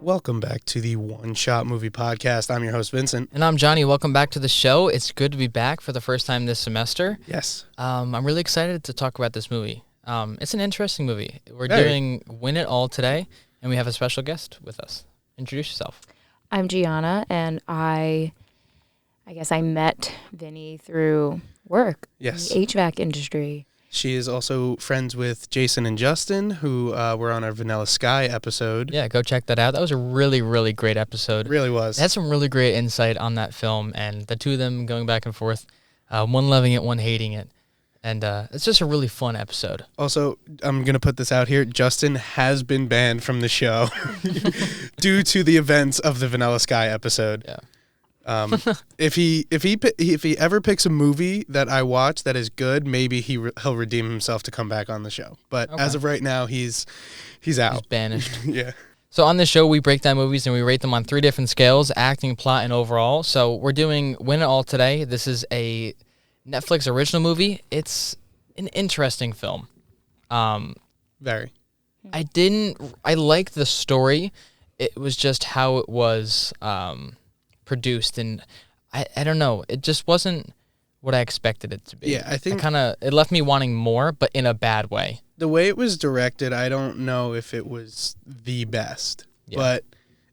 Welcome back to the One Shot Movie Podcast. I'm your host, Vincent. And I'm Johnny. Welcome back to the show. It's good to be back for the first time this semester. Yes. I'm really excited to talk about this movie. It's an interesting movie. We're Very. doing Win It All today, and we have a special guest with us. Introduce yourself. I'm Gianna, and I guess I met Vinny through work Yes. in the HVAC industry. She is also friends with Jason and Justin, who were on our Vanilla Sky episode. Yeah, go check that out. That was a really, really great episode. It really was. It had some really great insight on that film, and the two of them going back and forth, one loving it, one hating it. And it's just a really fun episode. Also, I'm going to put this out here. Justin has been banned from the show due to the events of the Vanilla Sky episode. Yeah. If he ever picks a movie that I watch that is good, maybe he'll redeem himself to come back on the show. But Okay. as of right now, he's out. He's banished. Yeah. So on this show, we break down movies and we rate them on 3 different scales: acting, plot, and overall. So we're doing Win It All today. This is a Netflix original movie. It's an interesting film. Very. I liked the story. It was just how it was produced, and I don't know. It just wasn't what I expected it to be. Yeah, I think it left me wanting more, but in a bad way. the way it was directed, I don't know if it was the best, but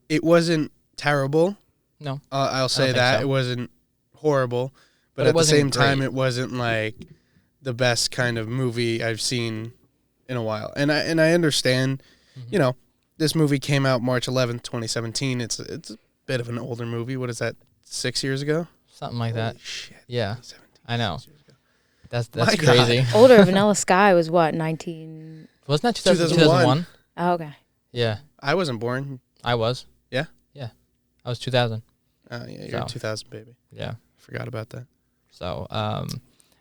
it wasn't terrible. No. I'll say think that. so. It wasn't horrible, but it at the wasn't same time, great. it wasn't like the best kind of movie I've seen in a while. And I understand, you know, this movie came out March 11th, 2017. It's a bit of an older movie. What is that, 6 years ago? Something like that. Holy shit. Yeah, 2017, I know. 6 years ago. That's My crazy. God. Older Vanilla Sky was what, 19? Wasn't that 2001? Oh, okay. Yeah, I wasn't born. I was. Yeah? Yeah. I was 2000. Yeah, you're So. 2000, baby. Yeah. Forgot about that. So,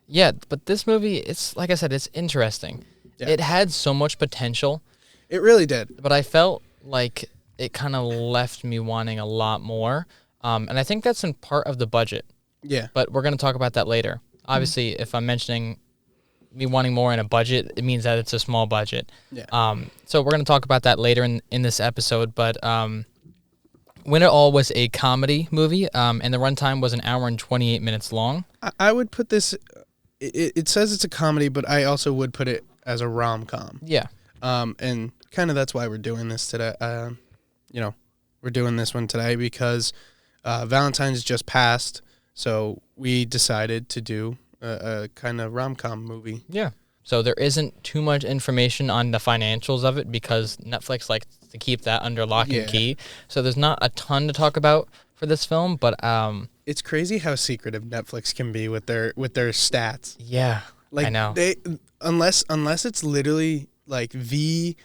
yeah, but this movie, it's like I said, it's interesting. Yeah. It had so much potential, It really did. but I felt like it kind of left me wanting a lot more. And I think that's in part of the budget, Yeah. but we're going to talk about that later. Obviously, if I'm mentioning me wanting more in a budget, it means that it's a small budget. Yeah. So we're going to talk about that later in this episode, but Win It All was a comedy movie, and the runtime was 1 hour and 28 minutes long. I would put this, it says it's a comedy, but I also would put it as a rom-com. Yeah. And kind of that's why we're doing this today. We're doing this one today because Valentine's just passed, so we decided to do a kind of rom-com movie. Yeah. So there isn't too much information on the financials of it because Netflix likes to keep that under lock and key. So there's not a ton to talk about for this film, but It's crazy how secretive Netflix can be with their stats. yeah, Like I know. they unless it's literally like the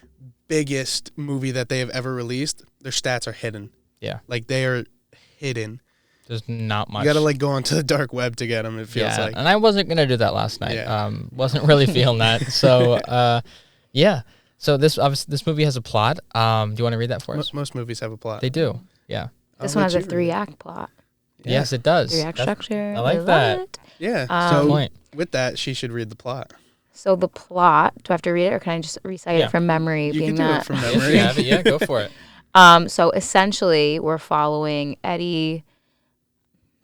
biggest movie that they have ever released, their stats are hidden. Yeah. Like they are hidden. There's not much. You gotta like go onto the dark web to get them. It feels like. and I wasn't gonna do that last night. Yeah. Wasn't really feeling that. So yeah. So this movie has a plot. Do you want to read that for us? Most movies have a plot. They do. Yeah. This I'll one has let a you read it. 3-act plot. Yeah. Yes, it does. 3-act structure. I like love that. it. Yeah. Good So point. with that, she should read the plot. So the plot, do I have to read it or can I just recite Yeah. it from memory? You being can do that? it from If memory. you have it, yeah, go for it. So essentially, we're following Eddie.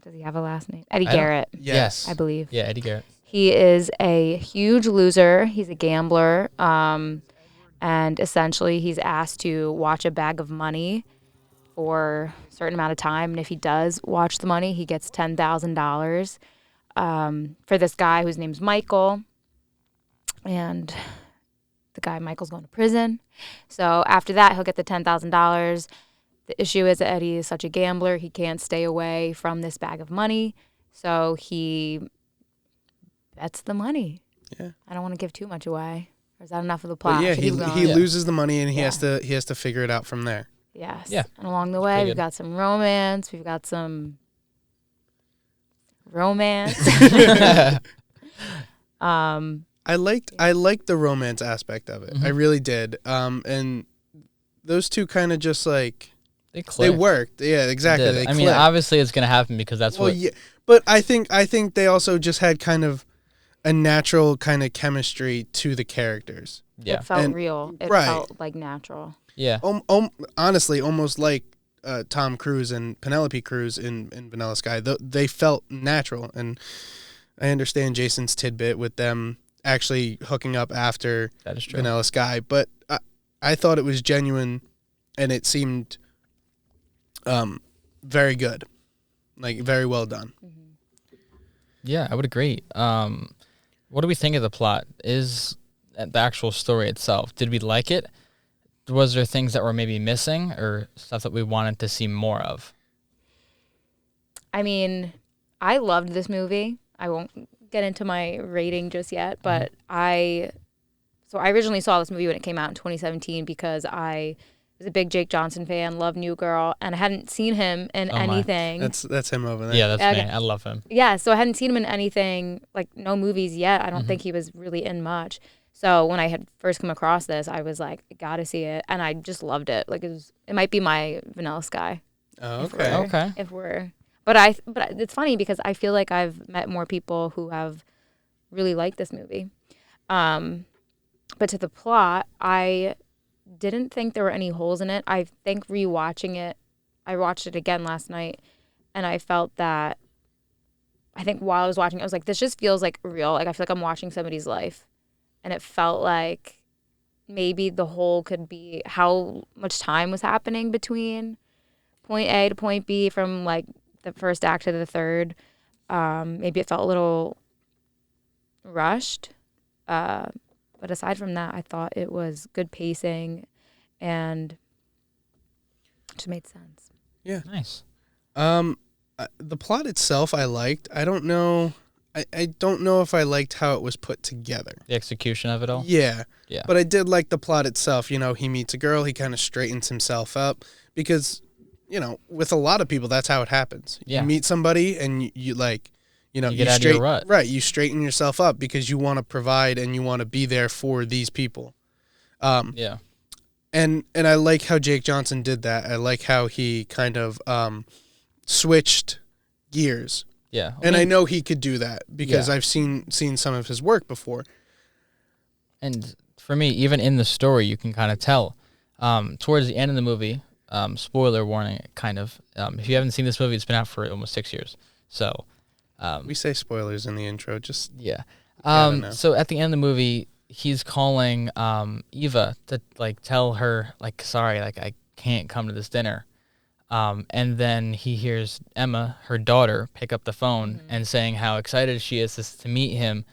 Does he have a last name? Eddie I don't- Garrett, Yes. I believe. Yeah, Eddie Garrett. He is a huge loser. He's a gambler. And essentially, he's asked to watch a bag of money for a certain amount of time. And if he does watch the money, he gets $10,000 for this guy whose name's Michael. And the guy, Michael's going to prison. So after that, he'll get the $10,000. The issue is that Eddie is such a gambler, he can't stay away from this bag of money. So he bets the money. Yeah. I don't want to give too much away. Or is that enough of the But plot? yeah, Should he keep going? he loses the money and he Yeah. has to figure it out from there. Yes. Yeah. And along the way, pretty we've good. got some romance. We've got some romance. I liked the romance aspect of it. I really did. And those two kind of just like They they clicked. worked. Yeah, exactly. Did. They I mean, clicked. obviously it's gonna happen because that's Well, what. yeah, but I think they also just had kind of a natural kind of chemistry to the characters. Yeah. It felt And- real. It right. felt like natural. Yeah. Honestly, almost like Tom Cruise and Penelope Cruz in Vanilla Sky. They felt natural, and I understand Jason's tidbit with them actually hooking up after That is true. Vanilla Sky, but I thought it was genuine, and it seemed very good, like very well done. Yeah, I would agree. What do we think of the plot? Is the actual story itself? Did we like it? Was there things that were maybe missing or stuff that we wanted to see more of? I mean, I loved this movie. I won't get into my rating just yet, but I originally saw this movie when it came out in 2017 because I was a big Jake Johnson fan, loved New Girl, and I hadn't seen him in Oh my. anything. That's him over there. Yeah, that's Okay. me. I love him. Yeah, so I hadn't seen him in anything, like no movies yet. I don't think he was really in much. So when I had first come across this, I was like, gotta see it, and I just loved it. Like it might be my Vanilla Sky. Oh, if okay. we're- Okay. If we're, but it's funny because I feel like I've met more people who have really liked this movie. But to the plot, I didn't think there were any holes in it. I think rewatching it, I watched it again last night, and I felt that. I think while I was watching, I was like, this just feels like real. Like I feel like I'm watching somebody's life. And it felt like maybe the whole could be how much time was happening between point A to point B from like the first act to the third. Maybe it felt a little rushed. But aside from that, I thought it was good pacing and it just made sense. Yeah. Nice. The plot itself I liked. I don't know if I liked how it was put together. The execution of it all. Yeah. Yeah. But I did like the plot itself. You know, he meets a girl, he kind of straightens himself up because, you know, with a lot of people, that's how it happens. Yeah. You meet somebody and you like, you know, You get out of your rut. Right. You straighten yourself up because you want to provide and you want to be there for these people. Yeah. And I like how Jake Johnson did that. I like how he kind of switched gears. Yeah. And I know he could do that because Yeah. I've seen some of his work before. And for me, even in the story, you can kind of tell. Towards the end of the movie, spoiler warning, kind of. If you haven't seen this movie, it's been out for almost 6 years. So, We say spoilers in the intro. Just yeah. don't know. So at the end of the movie, he's calling Eva to like tell her like, sorry, like I can't come to this dinner. And then he hears Emma, her daughter, pick up the phone and saying how excited she is to meet him.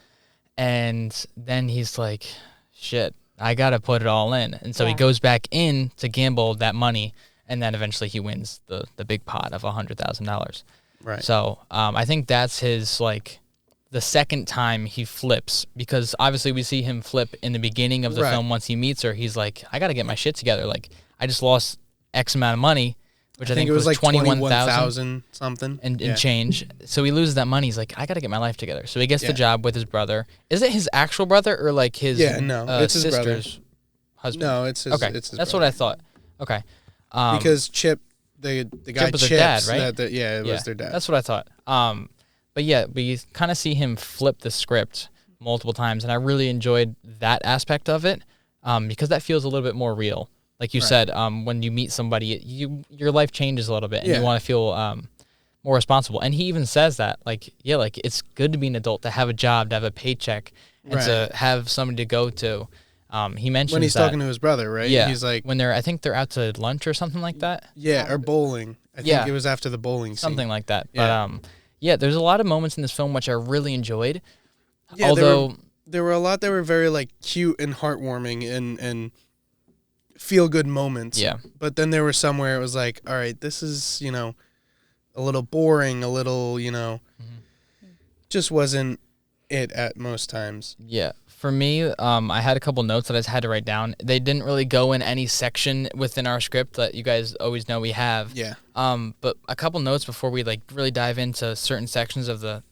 And then he's like, shit, I got to put it all in. And so he Yeah. goes back in to gamble that money. And then eventually he wins the big pot of $100,000. right. So I think that's his, like, the second time he flips. Because obviously we see him flip in the beginning of the Right. film once he meets her. He's like, I got to get my shit together. Like, I just lost X amount of money, which I think it was like 21,000 something. and Yeah. change. So he loses that money. He's like, I got to get my life together. So he gets the Yeah. job with his brother. Is it his actual brother or like his Yeah, no, it's his brother. sister's husband? No, it's his. Okay, It's his that's brother. what I thought. Okay. Because Chip, the guy Chip was Chips, their dad, right? it was their dad. That's what I thought. But yeah, we kind of see him flip the script multiple times, and I really enjoyed that aspect of it because that feels a little bit more real. Like you Right. said, when you meet somebody, your life changes a little bit, and Yeah. you want to feel more responsible. And he even says that, like, yeah, like it's good to be an adult, to have a job, to have a paycheck, and to have somebody to go to. He mentions when he's that, talking to his brother, right? yeah, He's like, when I think they're out to lunch or something like that. yeah, or bowling. I think Yeah. it was after the bowling scene. Something like that. Yeah. But yeah, there's a lot of moments in this film which I really enjoyed. Yeah, Although there were a lot that were very like cute and heartwarming and feel good moments. yeah, But then there were some where it was like, all right, this is, you know, a little boring, a little, you know, just wasn't it at most times. yeah. For me, I had a couple notes that I just had to write down. They didn't really go in any section within our script that you guys always know we have. Yeah. But a couple notes before we like really dive into certain sections of the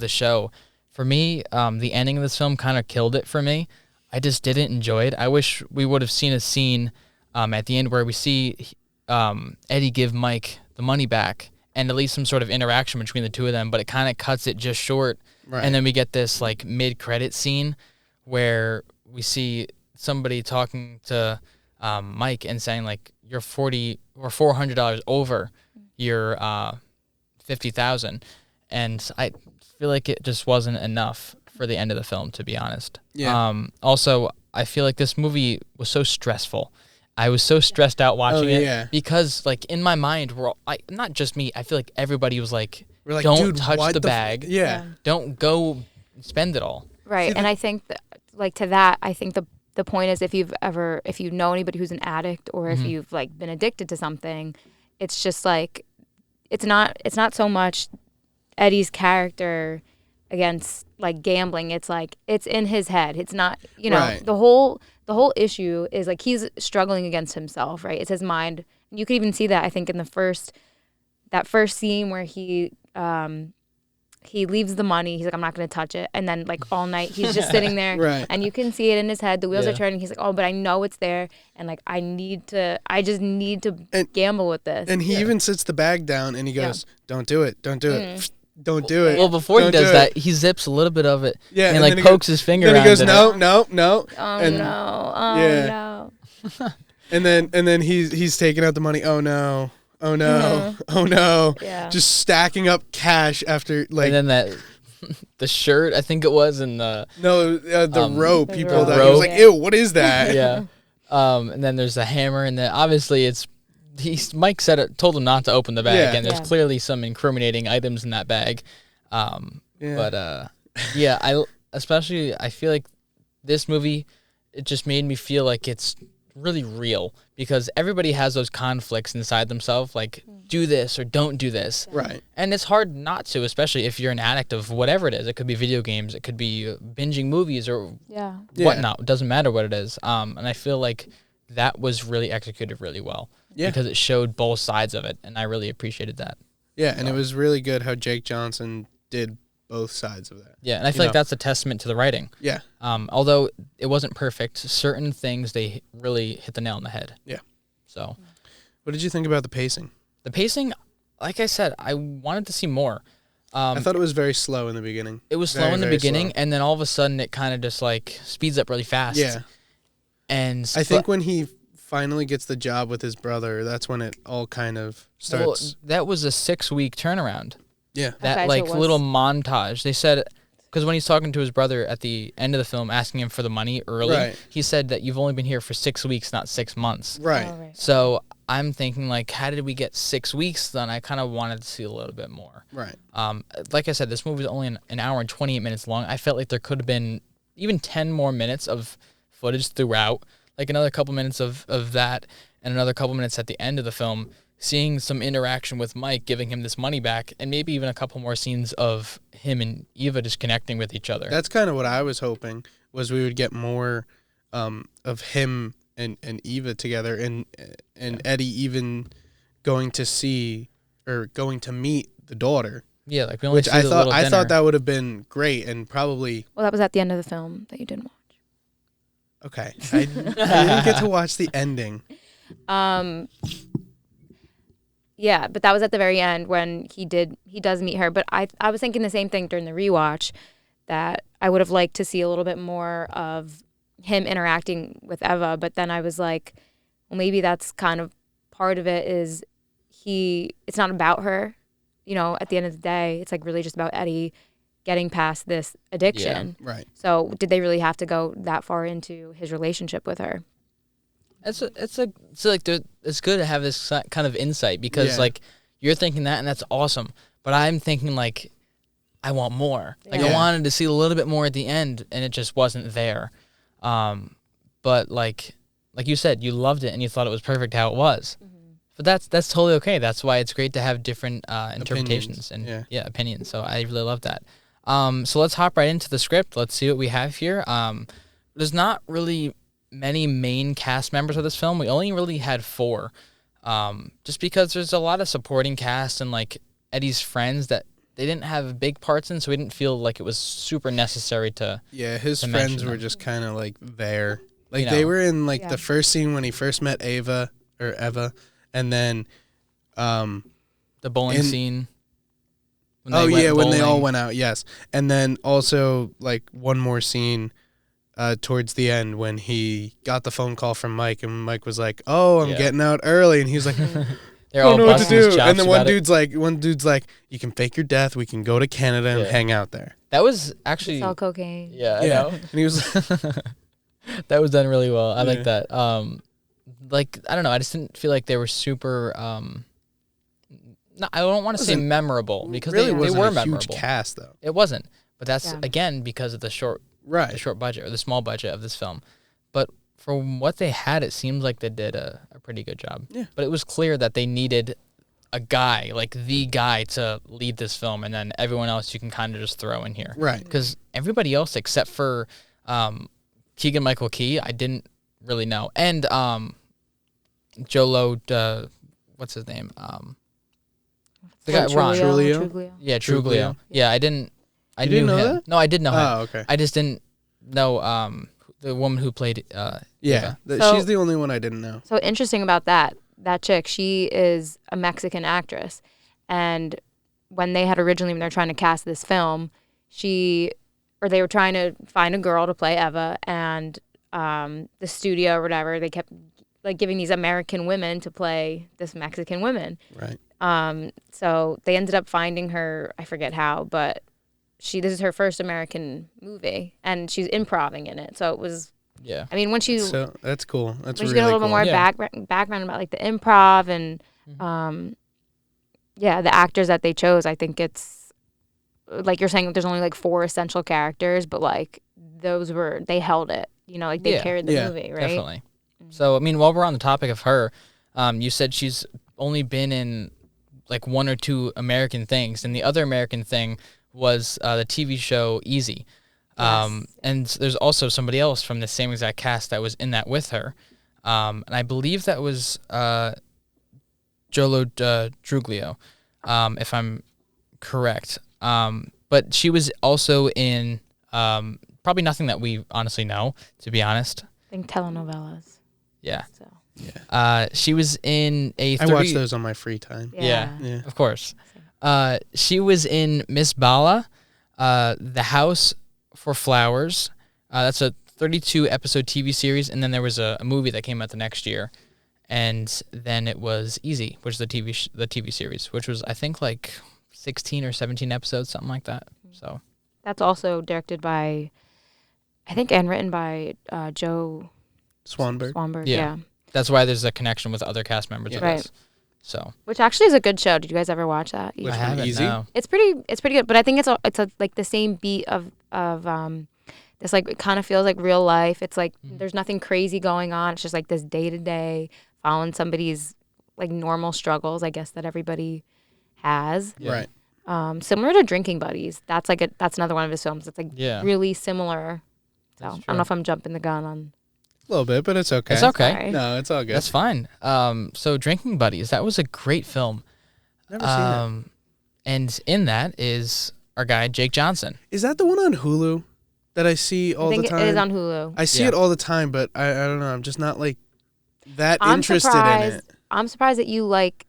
show. For me, the ending of this film kind of killed it for me. I just didn't enjoy it. I wish we would have seen a scene at the end where we see Eddie give Mike the money back and at least some sort of interaction between the two of them, but it kind of cuts it just short Right. And then we get this like mid-credit scene where we see somebody talking to Mike and saying like you're $40 or $400 over your $50,000, and I feel like it just wasn't enough for the end of the film, to be honest. Yeah. Also, I feel like this movie was so stressful. I was so stressed out watching it because, like, in my mind, not just me. I feel like everybody was like, We're like, "Don't dude, touch the bag. Yeah. Don't go spend it all." Right. And I think that, like, to that, I think the point is if you know anybody who's an addict or if you've like been addicted to something, it's just like it's not so much Eddie's character against like gambling. It's like it's in his head. It's not, Right. the whole issue is like he's struggling against himself, right? It's his mind. You could even see that, I think, in that first scene where he leaves the money. He's like, I'm not going to touch it. And then like all night he's just sitting there Right. and you can see it in his head. The wheels are turning. He's like, oh, but I know it's there. And like, I just need to gamble with this. And he even sits the bag down and he goes, don't do it. Don't do it. Don't do it. Well, before Don't he does do that, it. he zips a little bit of it Yeah, and like then pokes his finger Then around he goes, it. no. Oh, And- no. Oh, yeah. no. And then he's taking out the money. Oh no. Oh no. Oh no. Yeah. Just stacking up cash after like And then that the shirt, I think it was, and the the rope. The He rope. pulled out. The He was rope. like, ew, what is that? yeah. And then there's the hammer, and then obviously Mike told him not to open the bag, Yeah. and there's Yeah. clearly some incriminating items in that bag. Yeah. But yeah, I feel like this movie, it just made me feel like it's really real because everybody has those conflicts inside themselves, like do this or don't do this. Right. And it's hard not to, especially if you're an addict of whatever it is. It could be video games, it could be binging movies or Yeah. whatnot. It doesn't matter what it is. And I feel like that was really executed really well because it showed both sides of it, and I really appreciated that. Yeah, and it was really good how Jake Johnson did both sides of that. Yeah, and I feel like that's a testament to the writing. Yeah. Although it wasn't perfect, certain things they really hit the nail on the head. Yeah. So, What did you think about the pacing? the pacing, like I said, I wanted to see more. I thought it was very slow in the beginning. It was slow Very, in the very beginning, slow. and then all of a sudden it kind of just like speeds up really fast. Yeah. And I think when he finally gets the job with his brother, that's when it all kind of starts. that was a 6-week turnaround. Yeah. That Okay, so like it was- little montage. They said, because when he's talking to his brother at the end of the film, asking him for the money early, Right. he said that you've only been here for 6 weeks, not 6 months. Right. Oh, right. So I'm thinking, like, how did we get 6 weeks done? I kind of wanted to see a little bit more. Right. Like I said, this movie is only an hour and 28 minutes long. I felt like there could have been even 10 more minutes of footage throughout, like another couple minutes of that and another couple minutes at the end of the film, seeing some interaction with Mike, giving him this money back, and maybe even a couple more scenes of him and Eva just connecting with each other. That's kind of what I was hoping, was we would get more of him and Eva together, and Eddie even going to meet the daughter, yeah, like we only which see I the thought little I dinner. thought that would have been great, and probably Well, that was at the end of the film that you didn't watch. okay. I didn't get to watch the ending. Yeah, but that was at the very end when he does meet her. But I was thinking the same thing during the rewatch, that I would have liked to see a little bit more of him interacting with Eva. But then I was like, well, maybe that's kind of part of it, is it's not about her. At the end of the day, it's like really just about Eddie getting past this addiction. Right. So did they really have to go that far into his relationship with her? It's good to have this kind of insight because like you're thinking that, and that's awesome. But I'm thinking like I want more. Like I wanted to see a little bit more at the end, and it just wasn't there. But like you said, you loved it and you thought it was perfect how it was. But that's totally okay. That's why it's great to have different interpretations and opinions. So I really love that. So let's hop right into the script. Let's see what we have here. There's not really many main cast members of this film. We only really had 4, just because there's a lot of supporting cast and like Eddie's friends that they didn't have big parts in, so we didn't feel like it was super necessary to. Yeah, his to friends mention were them. just kind of like there. Like You they know. were in like Yeah. the first scene when he first met Eva, and then The bowling In- scene. When they all went out, yes. And then also like one more scene towards the end when he got the phone call from Mike, and Mike was like, "Oh, I'm getting out early," and he was like, They're all busting his chops. And then one dude's like, "You can fake your death. We can go to Canada and hang out there." That was actually sell cocaine. Yeah, I know. And he was that was done really well. I like that. Like I don't know. I just didn't feel like they were super. I don't want to say memorable because really they were a memorable. Huge cast though. It wasn't, but that's again because of the short budget or the small budget of this film. But from what they had, it seemed like they did a pretty good job. Yeah. But it was clear that they needed a guy, like the guy, to lead this film, and then everyone else you can kind of just throw in here. Right. Because everybody else except for Keegan-Michael Key, I didn't really know, and Joe Lo, what's his name? The guy Ron. Truglio? Yeah, Truglio. Yeah, I didn't. I knew him. That? No, I did know him. Oh, okay. I just didn't know the woman who played. Yeah, so, she's the only one I didn't know. So interesting about that chick. She is a Mexican actress, and when they're trying to cast this film, they were trying to find a girl to play Eva, and the studio or whatever, they kept like giving these American women to play this Mexican woman. Right. So they ended up finding her, I forget how, but this is her first American movie, and she's improving in it. So it was, I mean, once so that's cool. That's when really you get a little cool. bit more background about like the improv and, the actors that they chose, I think it's like you're saying, there's only like 4 essential characters, but like they held it, like they carried the movie, right? Definitely. So, I mean, while we're on the topic of her, you said she's only been in like 1 or 2 American things, and the other American thing was the TV show Easy. Yes. And there's also somebody else from the same exact cast that was in that with her. And I believe that was Joe Lo Truglio, if I'm correct. But she was also in probably nothing that we honestly know, to be honest. I think telenovelas. Yeah. So. Yeah. She was in a. I watch those on my free time. Yeah. Of course. She was in Miss Bala, The House for Flowers. That's a 32 episode TV series, and then there was a movie that came out the next year, and then it was Easy, which is the TV series, which was I think like 16 or 17 episodes, something like that. So that's also directed by, I think, and written by Joe Swanberg. Yeah. That's why there's a connection with other cast members of this. So, which actually is a good show. Did you guys ever watch that? I haven't. Easy. No. It's pretty good, but I think it's like the same beat of this, like it kind of feels like real life. It's like there's nothing crazy going on. It's just like this day to day following somebody's like normal struggles, I guess, that everybody has. Yeah. Right. Similar to Drinking Buddies. That's another one of his films. It's like really similar. So I don't know if I'm jumping the gun on. A little bit, but it's okay. It's okay. Sorry. No, it's all good. That's fine. So Drinking Buddies, that was a great film. Never seen it. And in that is our guy Jake Johnson. Is that the one on Hulu that I see all the time? I think it is on Hulu. I see it all the time, but I don't know. I'm just not like that interested in it. I'm surprised that you like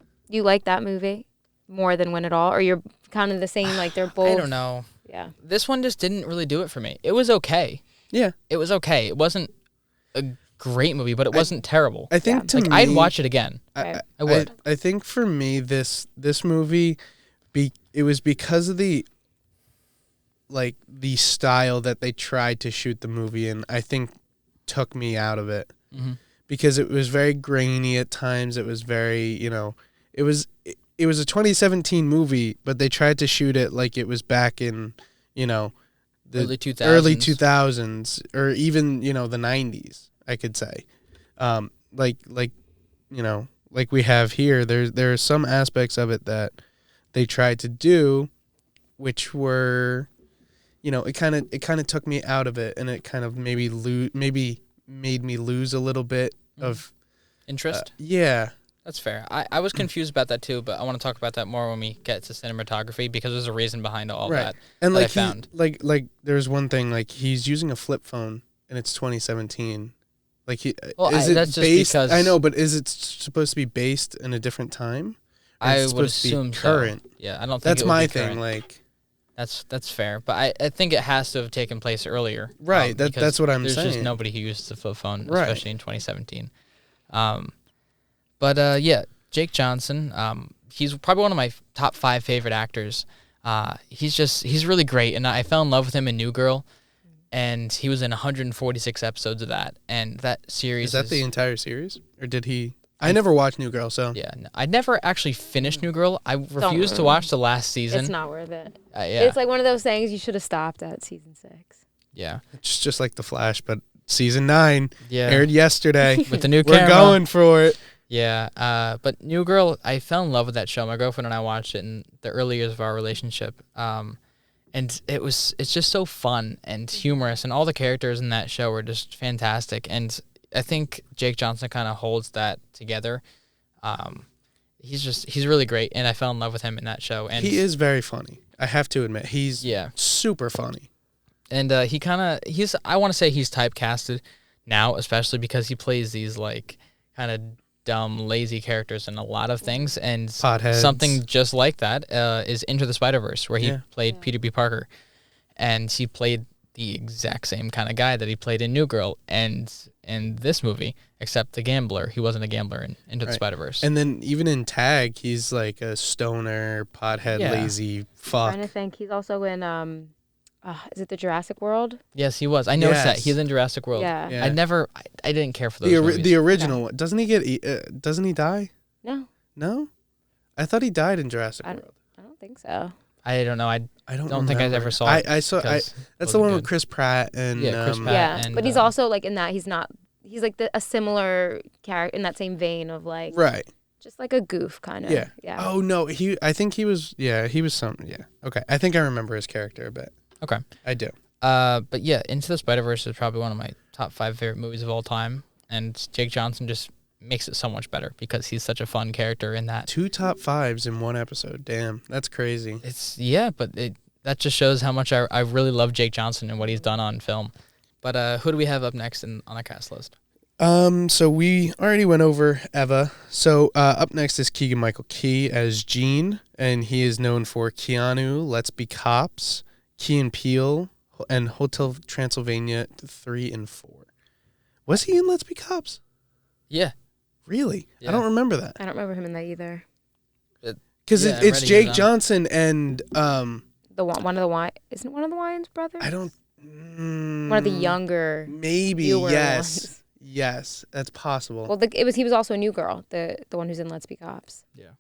that movie more than Win It All, or you're kind of the same. Like they're both. I don't know. Yeah. This one just didn't really do it for me. It was okay. Yeah. It was okay. It wasn't a great movie, but it wasn't terrible. I think to me, I'd watch it again. Right. I would. I think for me, this movie, it was because of the style that they tried to shoot the movie in. I think took me out of it because it was very grainy at times. It was very, it was a 2017 movie, but they tried to shoot it like it was back in, the early 2000s or even, the 90s, I could say. Like we have here, there are some aspects of it that they tried to do, which were, it kind of took me out of it, and it kind of maybe made me lose a little bit of interest. Yeah. That's fair. I was confused about that too, but I want to talk about that more when we get to cinematography because there's a reason behind all that. And I found. There's one thing, like he's using a flip phone and it's 2017. Like that's just based? because I know, but is it supposed to be based in a different time, I It's would supposed to be assume current. So. Yeah, I don't think That's it would my be thing. current. Like, That's fair, but I think it has to have taken place earlier. Right, because that's what I'm there's saying. just nobody who used the flip phone, Right. especially in 2017. But yeah, Jake Johnson, he's probably one of my top 5 favorite actors. He's really great, and I fell in love with him in New Girl, and he was in 146 episodes of that, and that series is that the entire series, or did he? I never watched New Girl, so Yeah, no, I never actually finished New Girl. I refused to watch the last season. It's not worth it. Yeah. It's like one of those things you should have stopped at season 6. Yeah. it's just like The Flash, but season 9 Yeah. aired yesterday. With the new We're camera. going for it. Yeah, but New Girl, I fell in love with that show. My girlfriend and I watched it in the early years of our relationship, and it's just so fun and humorous, and all the characters in that show were just fantastic. And I think Jake Johnson kind of holds that together. He's really great, and I fell in love with him in that show. And He is very funny. I have to admit, he's super funny. And I want to say he's typecasted now, especially because he plays these like kind of dumb, lazy characters in a lot of things. And Potheads. something just like that is Into the Spider-Verse, where he played Peter B. Parker. And he played the exact same kind of guy that he played in New Girl and in this movie, except the gambler. He wasn't a gambler in Into the Spider-Verse. And then even in Tag, he's like a stoner, pothead, lazy fuck. I'm trying to think. He's also in is it the Jurassic World? Yes, he was. I noticed that. He's in Jurassic World. Yeah. I didn't care for those movies. The original one. Doesn't he die? No. No? I thought he died in Jurassic World. I don't think so. I don't know. I don't think I ever saw it. I saw. That's the one with Chris Pratt and Chris Pratt. And, but he's also like in that he's like a similar character in that same vein of like just like a goof kind of. Yeah. Yeah. Oh no, I think he was. Yeah, he was some. Yeah. Okay, I think I remember his character a bit. Okay. I do. But yeah, Into the Spider-Verse is probably one of my top 5 favorite movies of all time, and Jake Johnson just makes it so much better because he's such a fun character in that. 2 top 5s in one episode. Damn, that's crazy. That just shows how much I really love Jake Johnson and what he's done on film. But who do we have up next on the cast list? So we already went over Eva. So up next is Keegan-Michael Key as Gene, and he is known for Keanu, Let's Be Cops, Key and Peele, and Hotel Transylvania 3 and 4. Was he in Let's Be Cops? Yeah. Really? Yeah. I don't remember that. I don't remember him in that either. Because it's Jake Johnson and one of the Wine isn't it one of the Wines brothers? I don't. One of the younger. Maybe yes, ones. yes, that's possible. Well, he was also a New Girl, the one who's in Let's Be Cops. Yeah.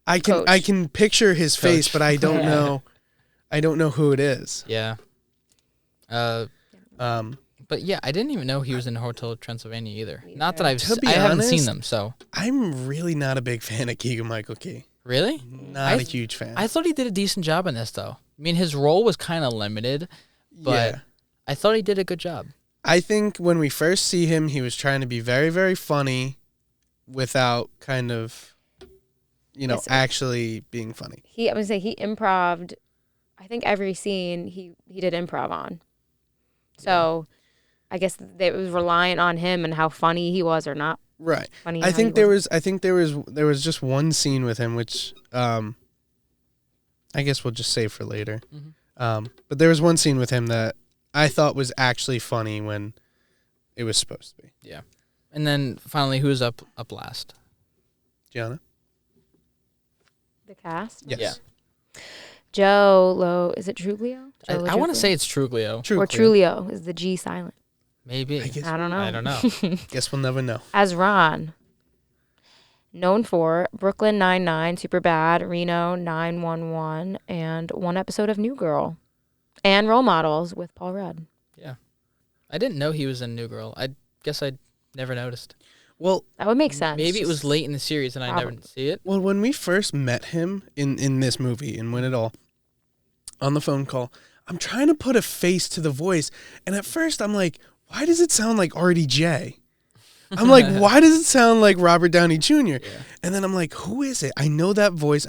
I can picture his face, but I don't know. I don't know who it is. Yeah. But yeah, I didn't even know he was in Hotel Transylvania either. Not that I haven't seen them, so. I'm really not a big fan of Keegan-Michael Key. Really? Not a huge fan. I thought he did a decent job in this, though. I mean, his role was kind of limited, but I thought he did a good job. I think when we first see him, he was trying to be very, very funny without kind of, actually being funny. I would say he improv'd, I think every scene he did improv on. So I guess it was reliant on him and how funny he was or not. Right. Funny. I think there was just one scene with him, which I guess we'll just save for later. Mm-hmm. But there was one scene with him that I thought was actually funny when it was supposed to be. Yeah. And then finally, who's up last? Gianna? The cast? Yes. Yeah. Joe Lo, is it Truglio? I want to say it's Truglio. Or Truglio, is the G silent? Maybe. I don't know. I don't know. Guess we'll never know. As Ron, known for Brooklyn Nine-Nine, Superbad, Reno 911, and one episode of New Girl, and Role Models with Paul Rudd. Yeah. I didn't know he was in New Girl. I guess I never noticed. Well, that would make sense. Maybe it was late in the series and I never see it. Well, when we first met him in this movie, in Win It All, on the phone call, I'm trying to put a face to the voice, and at first I'm like, why does it sound like RDJ? I'm like, why does it sound like Robert Downey Jr.? Yeah. And then I'm like, who is it? I know that voice.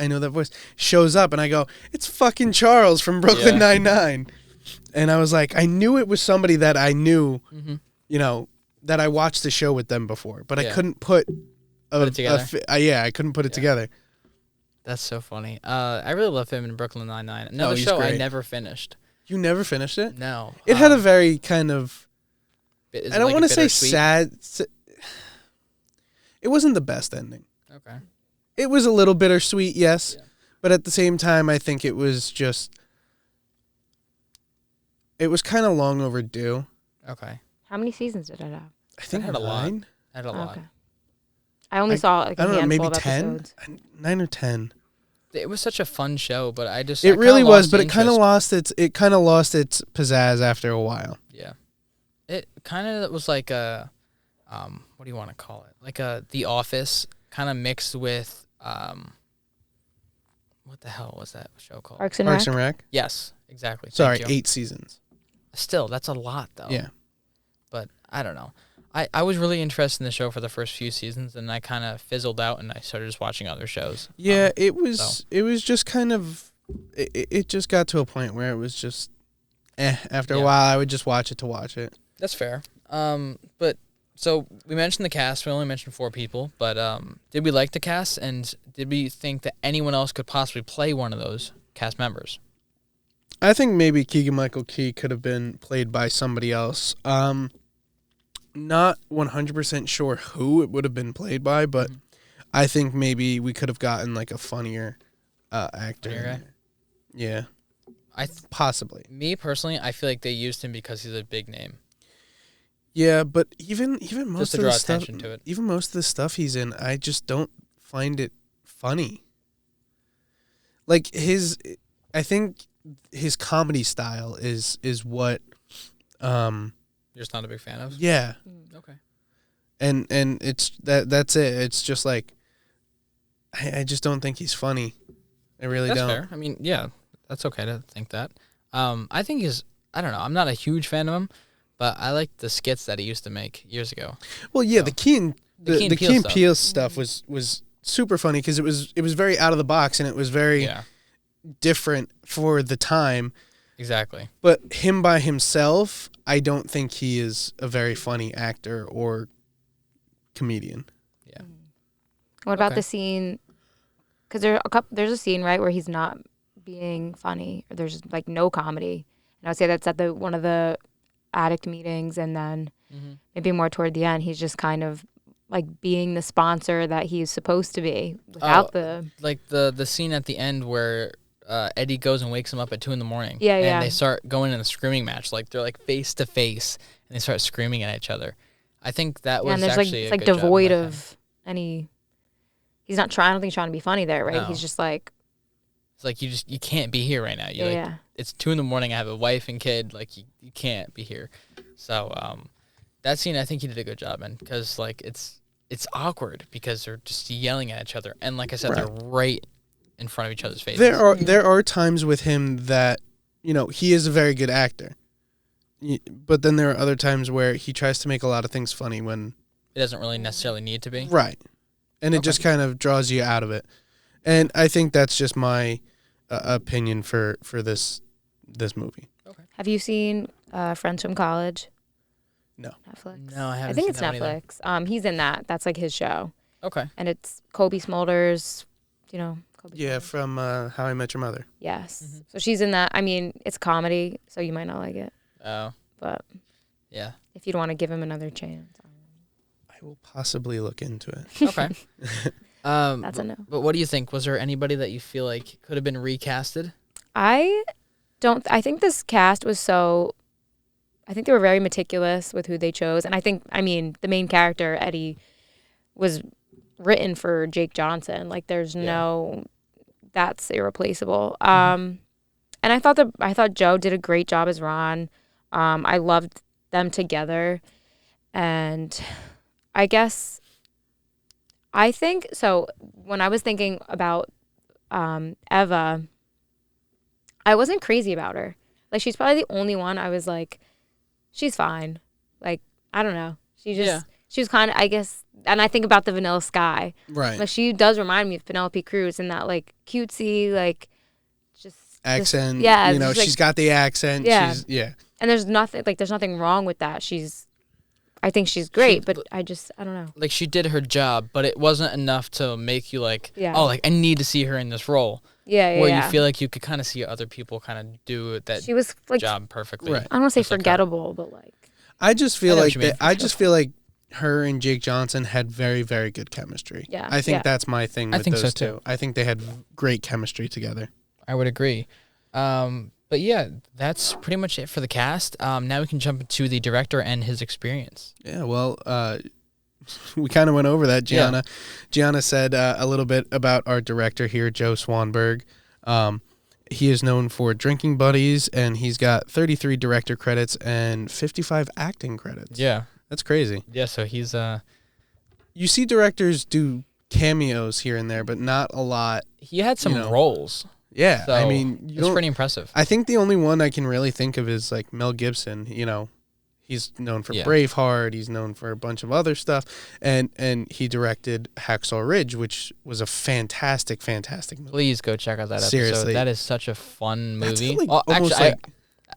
Shows up, and I go, it's fucking Charles from Brooklyn Nine-Nine. And I was like, I knew it was somebody that I knew, that I watched the show with them before, but I couldn't put it together. I couldn't put it together. That's so funny. I really love him in Brooklyn Nine-Nine. Oh, Another he's show I great. never finished. You never finished it? No. It had a very kind of, Is I it don't like want a to say bittersweet? sad. It wasn't the best ending. Okay. It was a little bittersweet, yes. Yeah. But at the same time, I think it was kind of long overdue. Okay. How many seasons did it have? I think had a lot. 9. I had a lot. Okay. I only saw like a I don't know, handful maybe of 10? episodes. 9 or 10. It was such a fun show, but I It kinda really was, lost but it kind of interest. lost its pizzazz after a while. Yeah. It kind of was like a, what do you want to call it? Like The Office kind of mixed with, what the hell was that show called? Parks and Parks Rec. and Rec. Yes, exactly. Sorry, Thank you. 8 seasons. Still, that's a lot though. Yeah. But I don't know. I was really interested in the show for the first few seasons, and I kind of fizzled out, and I started just watching other shows. Yeah, it was just kind of it just got to a point where it was just after a Yeah. while I would just watch it to watch it. That's fair. But so we mentioned the cast. We only mentioned 4 people, but did we like the cast, and did we think that anyone else could possibly play one of those cast members? I think maybe Keegan-Michael Key could have been played by somebody else. Not 100% sure who it would have been played by, but I think maybe we could have gotten like a funnier actor. Funnier guy? Yeah, possibly. Me personally, I feel like they used him because he's a big name. Yeah, but even most Just to of draw the stuff, attention to it. even most of the stuff he's in, I just don't find it funny. Like I think his comedy style is what, You're just not a big fan of? yeah, Okay. and it's that's it. It's just like I just don't think he's funny. I really That's don't. fair. I mean, yeah, that's okay to think that. I think I don't know, I'm not a huge fan of him, but I like the skits that he used to make years ago. Well, yeah, So, the Key and Peele stuff. Peele stuff was super funny because it was very out of the box and it was very Yeah, different for the time. exactly. But him by himself, I don't think he is a very funny actor or comedian. Yeah. What about Okay. the scene? Because there's a scene right where he's not being funny. Or there's like no comedy, and I would say that's at one of the addict meetings, and then maybe more toward the end, he's just kind of like being the sponsor that he's supposed to be without the. Like the scene at the end where Eddie goes and wakes him up at 2 a.m. Yeah, and yeah. they start going in a screaming match. Like they're like face to face, and they start screaming at each other. I think that Yeah, was and there's like actually it's a like good job devoid by him. of any. He's not trying. I don't think he's trying to be funny there, right? No. He's just like, It's like you can't be here right now. You yeah. It's 2 a.m. I have a wife and kid. Like you can't be here. So that scene, I think he did a good job in, because like it's awkward because they're just yelling at each other, and like I said, they're right in front of each other's faces. There are times with him that, he is a very good actor. But then there are other times where he tries to make a lot of things funny when It doesn't really necessarily need to be. right. And it Okay. just kind of draws you out of it. And I think that's just my opinion for this movie. Have you seen Friends from College? No. Netflix. No, I haven't I think seen it's that one either. Netflix. He's in that. That's like his show, Okay. and it's Kobe Smulders. Do you know Kobe? Yeah, Smulders? from How I Met Your Mother. Yes. Mhm. So she's in that. I mean, it's comedy, so you might not like it, Oh, but yeah. if you'd want to give him another chance, I will possibly look into it. Okay. that's a no. But what do you think? Was there anybody that you feel like could have been recasted? I think this cast was so. I think they were very meticulous with who they chose, and I mean, the main character Eddie was written for Jake Johnson. Like, there's that's irreplaceable. And I thought Joe did a great job as Ron. I loved them together, and I think so. When I was thinking about Eva, I wasn't crazy about her. Like, she's probably the only one I was like, she's fine. Like, I don't know. She was kind of, I guess, and I think about the Vanilla Sky. Right. Like, she does remind me of Penelope Cruz in that, like, cutesy, like, just Accent. yeah. just, like, she's got the accent. Yeah. She's, yeah. and there's nothing wrong with that. I think she's great, but I don't know. Like, she did her job, but it wasn't enough to make you like, Yeah. oh, like, I need to see her in this role. Yeah. Where you feel like you could kind of see other people kind of do that she was like job perfectly. Right. I don't want to say Just like her. forgettable, but like I just feel I know like what you mean. I just feel like her and Jake Johnson had very, very good chemistry. Yeah, I think yeah. that's my thing I with think so, those too. two. I think they had great chemistry together. I would agree. But yeah, that's pretty much it for the cast. Now we can jump into the director and his experience. Yeah, well, we kind of went over that. Gianna said a little bit about our director here, Joe Swanberg. He is known for Drinking Buddies, and he's got 33 director credits and 55 acting credits. Yeah. That's crazy. Yeah, so he's You see directors do cameos here and there, but not a lot. he had some roles. Yeah, So I mean, it's pretty impressive. I think the only one I can really think of is like Mel Gibson. He's known for Yeah. Braveheart. He's known for a bunch of other stuff, and he directed Hacksaw Ridge, which was a fantastic movie. Please go check out that episode. Seriously. That is such a fun That's movie. like Oh, almost actually,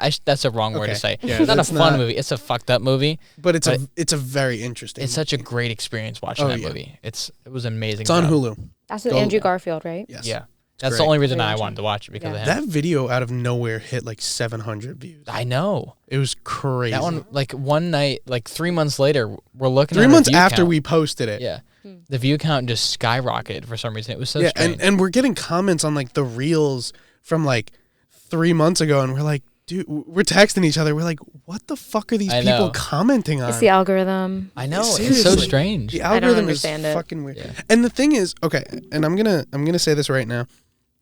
like, that's a wrong word to Okay. say. Yeah, It's not a that's fun not- movie. It's a fucked up movie. but it's a very interesting. It's such a movie. great experience watching Oh, that yeah. movie. It was amazing. It's on job. Hulu. that's with Go- Andrew Garfield, right? Yes. Yeah, that's great. the only reason Very I interesting. wanted to watch it because Yeah. of him. That video out of nowhere hit like 700 views. I know It was crazy. that one. Like one night, like 3 months later, we're looking. 3 at months the view after count. we posted it. Yeah, the view count just skyrocketed for some reason. It was so Yeah, strange. and we're getting comments on like the reels from like 3 months ago, and we're like, dude, we're texting each other. We're like, what the fuck are these I people know. commenting on? It's the algorithm. I know it's so Seriously. strange. The I don't algorithm is understand it. fucking weird. Yeah. And the thing is, okay, and I'm gonna say this right now.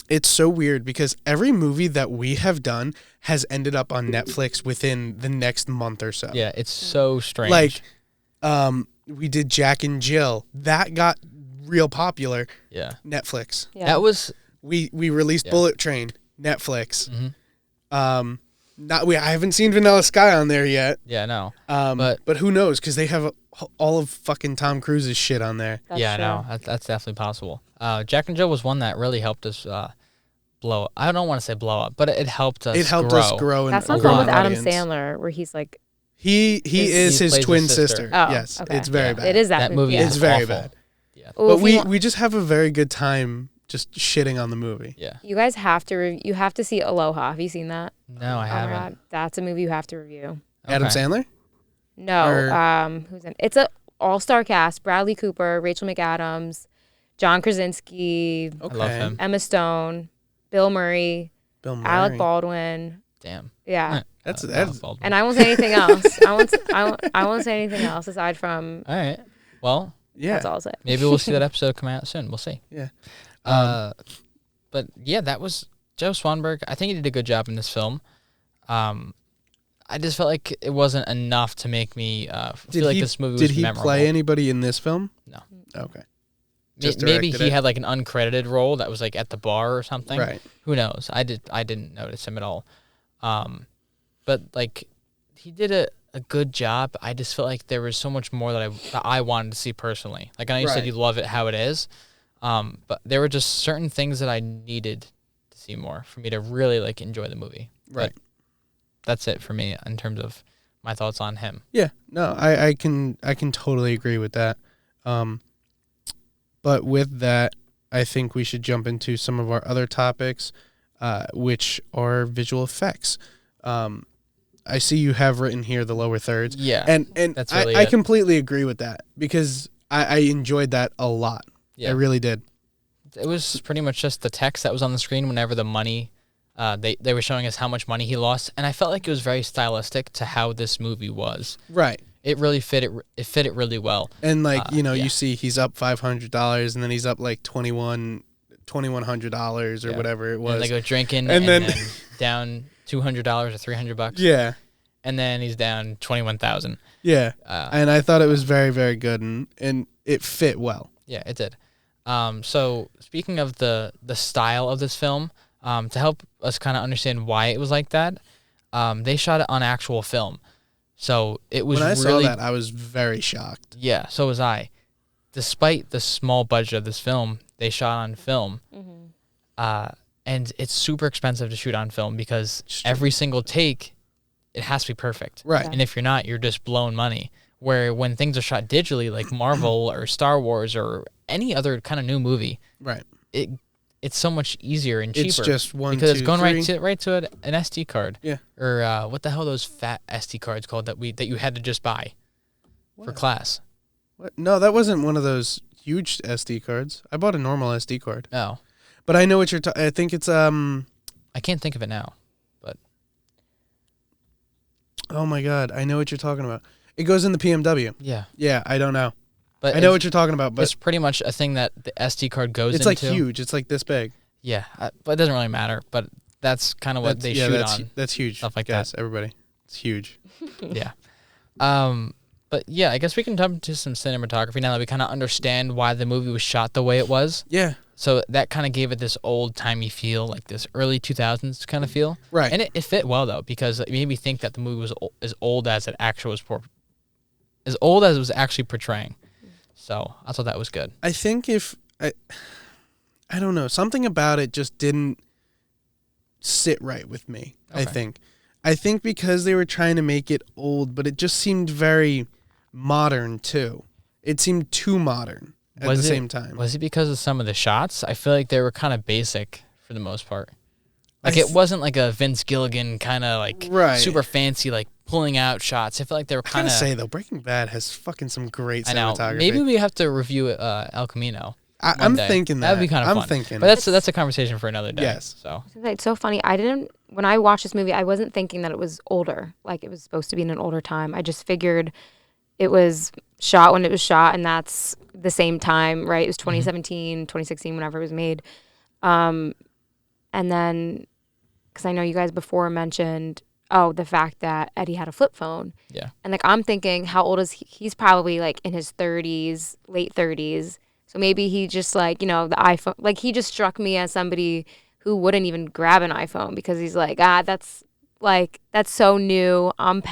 It's so weird because every movie that we have done has ended up on Netflix within the next month or so. Yeah, it's so strange. Like, we did Jack and Jill. That got real popular. yeah, Netflix. Yeah. that was We released Yeah. Bullet Train. Netflix. Mhm. I haven't seen Vanilla Sky on there yet. no. But who knows? Because they have all of fucking Tom Cruise's shit on there. That's Yeah, true. no, that's definitely possible. Jack and Jill was one that really helped us blow. I don't want to say blow up, but it helped us. It helped grow. us grow. That's in not a the one broad with Adam audience. Sandler where he's like, He is he his plays twin his sister. sister. oh, Yes, okay. it's very Yeah. bad. It is that, That movie Yeah. It's very awful. bad. Yeah, Well, But if we you, want- we just have a very good time just shitting on the movie. yeah. you guys have to you have to see Aloha. Have you seen that? No, I Oh my haven't. God, that's a movie you have to review. Adam Okay. Sandler. No, Or- who's in? It's a all-star cast: Bradley Cooper, Rachel McAdams, John Krasinski, I love Okay. him. Emma Stone, Bill Murray, Bill Murray. Alec Baldwin. Damn. Yeah, That's Alec Baldwin. and I won't say anything else. I won't say anything else aside from All right. Well, yeah. that's all I'll say. maybe we'll see that episode come out soon. We'll see. Yeah. But yeah, that was Joe Swanberg. I think he did a good job in this film. I just felt like it wasn't enough to make me feel like this movie was Did he memorable. play anybody in this film? No. Okay. May- Just Maybe directed he it? had like an uncredited role that was like at the bar or something. Right. Who knows? I didn't notice him at all. But like he did a good job. I just felt like there was so much more that I wanted to see personally. Like I know you said Right. you love it how it is, but there were just certain things that I needed to see more for me to really like enjoy the movie. Right. But that's it for me in terms of my thoughts on him. Yeah. No, I can totally agree with that. But with that, I think we should jump into some of our other topics, which are visual effects. I see you have written here the lower thirds. Yeah. And That's really I it. completely agree with that because I enjoyed that a lot. Yeah. I really did. It was pretty much just the text that was on the screen whenever the money, they were showing us how much money he lost, and I felt like it was very stylistic to how this movie was. Right. It really fit it. It fit it really well. And like, yeah. you see he's up $500 and then he's up like $2,100 or Yeah. whatever it And was. they go drinking, And and then- then down $200 or $300. Yeah. And then he's down 21,000. Yeah. Uh, And I thought it was very, very good and it fit well. Yeah, it did. So speaking of the style of this film, to help us kind of understand why it was like that, they shot it on actual film. So it was When I really saw that, I was very shocked. Yeah, so was I. Despite the small budget of this film, they shot on film. And it's super expensive to shoot on film because every single take, it has to be perfect. Right. And if you're not, you're just blowing money. Where when things are shot digitally, like Marvel or Star Wars or any other kind of new movie, Right. It's so much easier and cheaper. It's just one, because two, it's going three. right to an SD card. Yeah. Or what the hell are those fat SD cards called that you had to just buy for class? What? No, that wasn't one of those huge SD cards. I bought a normal SD card. Oh, But I know what you're I think it's I can't think of it now. But oh my god, I know what you're talking about. It goes in the PMW. yeah, Yeah, I don't know. but I know what you're talking about, but it's pretty much a thing that the SD card goes it's into. like huge. It's like this big. Yeah, but it doesn't really matter. But that's kind of what they shoot on. That's huge. Stuff like that. Everybody, it's huge. Yeah. But yeah, I guess we can jump to some cinematography now that we kind of understand why the movie was shot the way it was. Yeah. So that kind of gave it this old-timey feel, like this early 2000s kind of feel. Right. And it fit well, though, because it made me think that the movie was as old as it actually was, as old as it was actually portraying. So I thought that was good. I think I don't know, something about it just didn't sit right with me. Okay. I think because they were trying to make it old, but it just seemed very modern too. It seemed too modern at the same time. Was it because of some of the shots? I feel like they were kind of basic for the most part. Like it wasn't like a Vince Gilligan kind of like super fancy like pulling out shots. I feel like they were kind of. I gotta say though, Breaking Bad has fucking some great cinematography. I know. Maybe we have to review El Camino. I'm thinking that'd be kind of fun. I'm thinking, but that's a conversation for another day. Yes. So it's so funny. When I watched this movie, I wasn't thinking that it was older. Like it was supposed to be in an older time. I just figured it was shot when it was shot, and that's the same time, right? It was 2017, 2016, whenever it was made. And then, because I know you guys before mentioned, the fact that Eddie had a flip phone. Yeah. And like I'm thinking, how old is he? He's probably like in his 30s, late 30s. So maybe he just like, the iPhone, like he just struck me as somebody who wouldn't even grab an iPhone because he's like, that's so new. I'm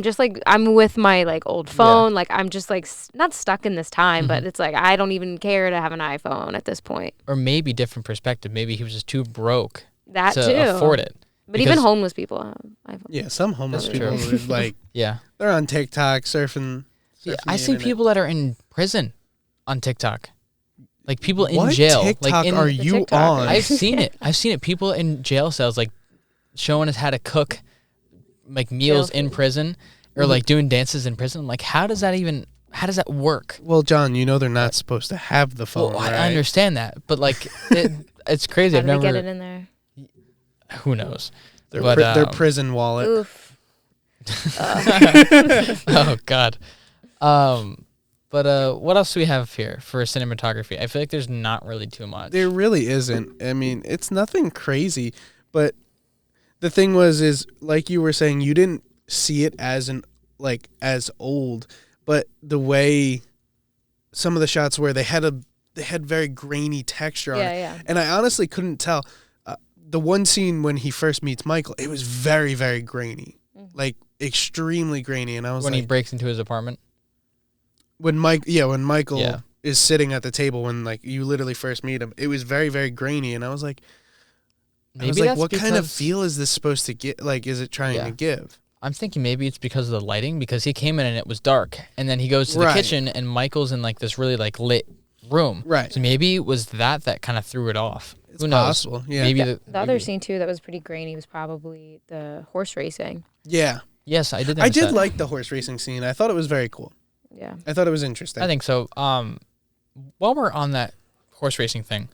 just like, I'm with my like old phone. Yeah. Like I'm just like not stuck in this time, but it's like, I don't even care to have an iPhone at this point. Or maybe different perspective. Maybe he was just too broke to afford it. But even homeless people have iPhones. Yeah, some homeless people are like, they're on TikTok surfing. Yeah, I see people that are in prison on TikTok. Like people in what jail. TikTok like are you on? I've seen it. People in jail cells like showing us how to cook like meals in prison or like doing dances in prison. I'm like, how does that work? Well, John, they're not supposed to have the phone. Well, right? I understand that, but like it's crazy. How do they get it in there? Who knows? Their prison wallet. Oof. Oh God. But what else do we have here for cinematography? I feel like there's not really too much. There really isn't. I mean, it's nothing crazy, but the thing is like you were saying, you didn't see it as as old, but the way some of the shots where they had very grainy texture on it. Yeah. And I honestly couldn't tell. The one scene when he first meets Michael, it was very, very grainy, like extremely grainy. And I was when he breaks into his apartment. When Michael is sitting at the table when like you literally first meet him, it was very, very grainy, and I was like, what kind of feel is this supposed to get? Like, is it trying to give? I'm thinking maybe it's because of the lighting, because he came in and it was dark, and then he goes to the kitchen and Michael's in like this really like lit room. Right. So maybe it was that kind of threw it off. It's Who knows? possible. Yeah. Maybe the other scene too that was pretty grainy was probably the horse racing. Yeah. Yes, I did. I did like the horse racing scene. I thought it was very cool. Yeah. I thought it was interesting. I think so. While we're on that horse racing thing,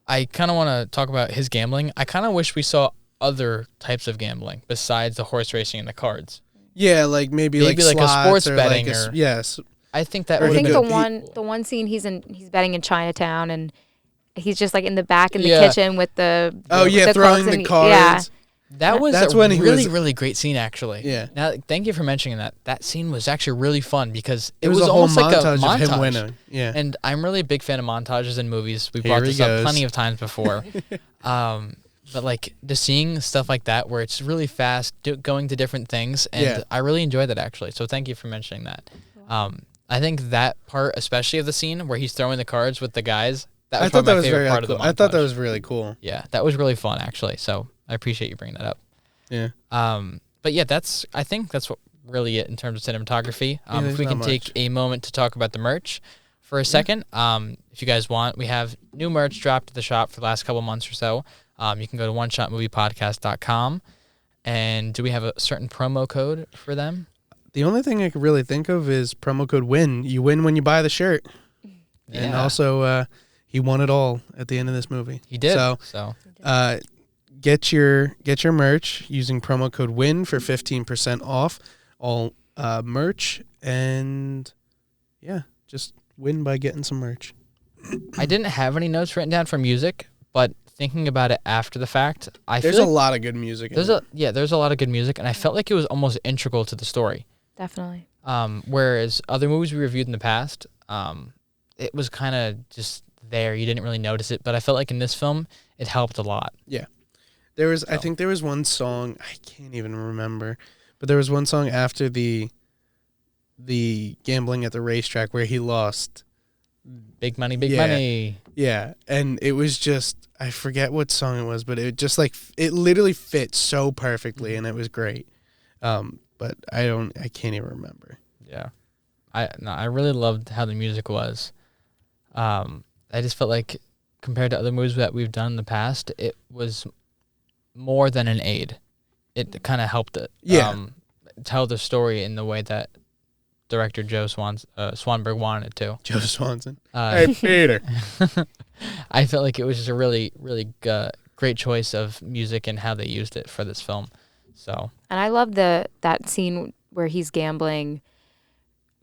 I kind of want to talk about his gambling. I kind of wish we saw other types of gambling besides the horse racing and the cards. Yeah, like maybe like a sports betting like yes. I think that. I think the one scene he's betting in Chinatown and he's just like in the back in the kitchen with the throwing the cards. Yeah. That's when he was really great scene actually. Yeah. Now, thank you for mentioning that. That scene was actually really fun because it was a almost whole like a montage of him winning. Yeah. And I'm really a big fan of montages in movies. We brought this up plenty of times before. But like just seeing stuff like that where it's really fast, going to different things, and I really enjoyed that actually. So thank you for mentioning that. I think that part, especially of the scene where he's throwing the cards with the guys, that was my favorite part of the montage. I thought that was really cool. Yeah, that was really fun actually. So I appreciate you bringing that up. Yeah. But yeah, I think that's really it in terms of cinematography. If there's we not can much. take a moment to talk about the merch for a second. If you guys want, we have new merch dropped at the shop for the last couple months or so. You can go to oneshotmoviepodcast.com. And do we have a certain promo code for them? The only thing I could really think of is promo code WIN. You win when you buy the shirt. Yeah. And also, he won it all at the end of this movie. He did. So get your merch using promo code WIN for 15% off all merch. And, yeah, just win by getting some merch. I didn't have any notes written down for music, but thinking about it after the fact, There's feel a lot of good music. There's a lot of good music, and I felt like it was almost integral to the story. Definitely. Whereas other movies we reviewed in the past, it was kind of just there. You didn't really notice it, but I felt like in this film, it helped a lot. Yeah. I think there was one song, I can't even remember, but there was one song after the gambling at the racetrack where he lost. Big money, big money. Yeah, and it was just, I forget what song it was, but it just it literally fit so perfectly, and it was great. But I can't even remember. Yeah. I really loved how the music was. I just felt like compared to other movies that we've done in the past, it was more than an aid. It kind of helped it tell the story in the way that director Joe Swanberg wanted it to. Joe Swanson. Hey, Peter. I felt like it was just a really, really great choice of music and how they used it for this film. So. And I love that scene where he's gambling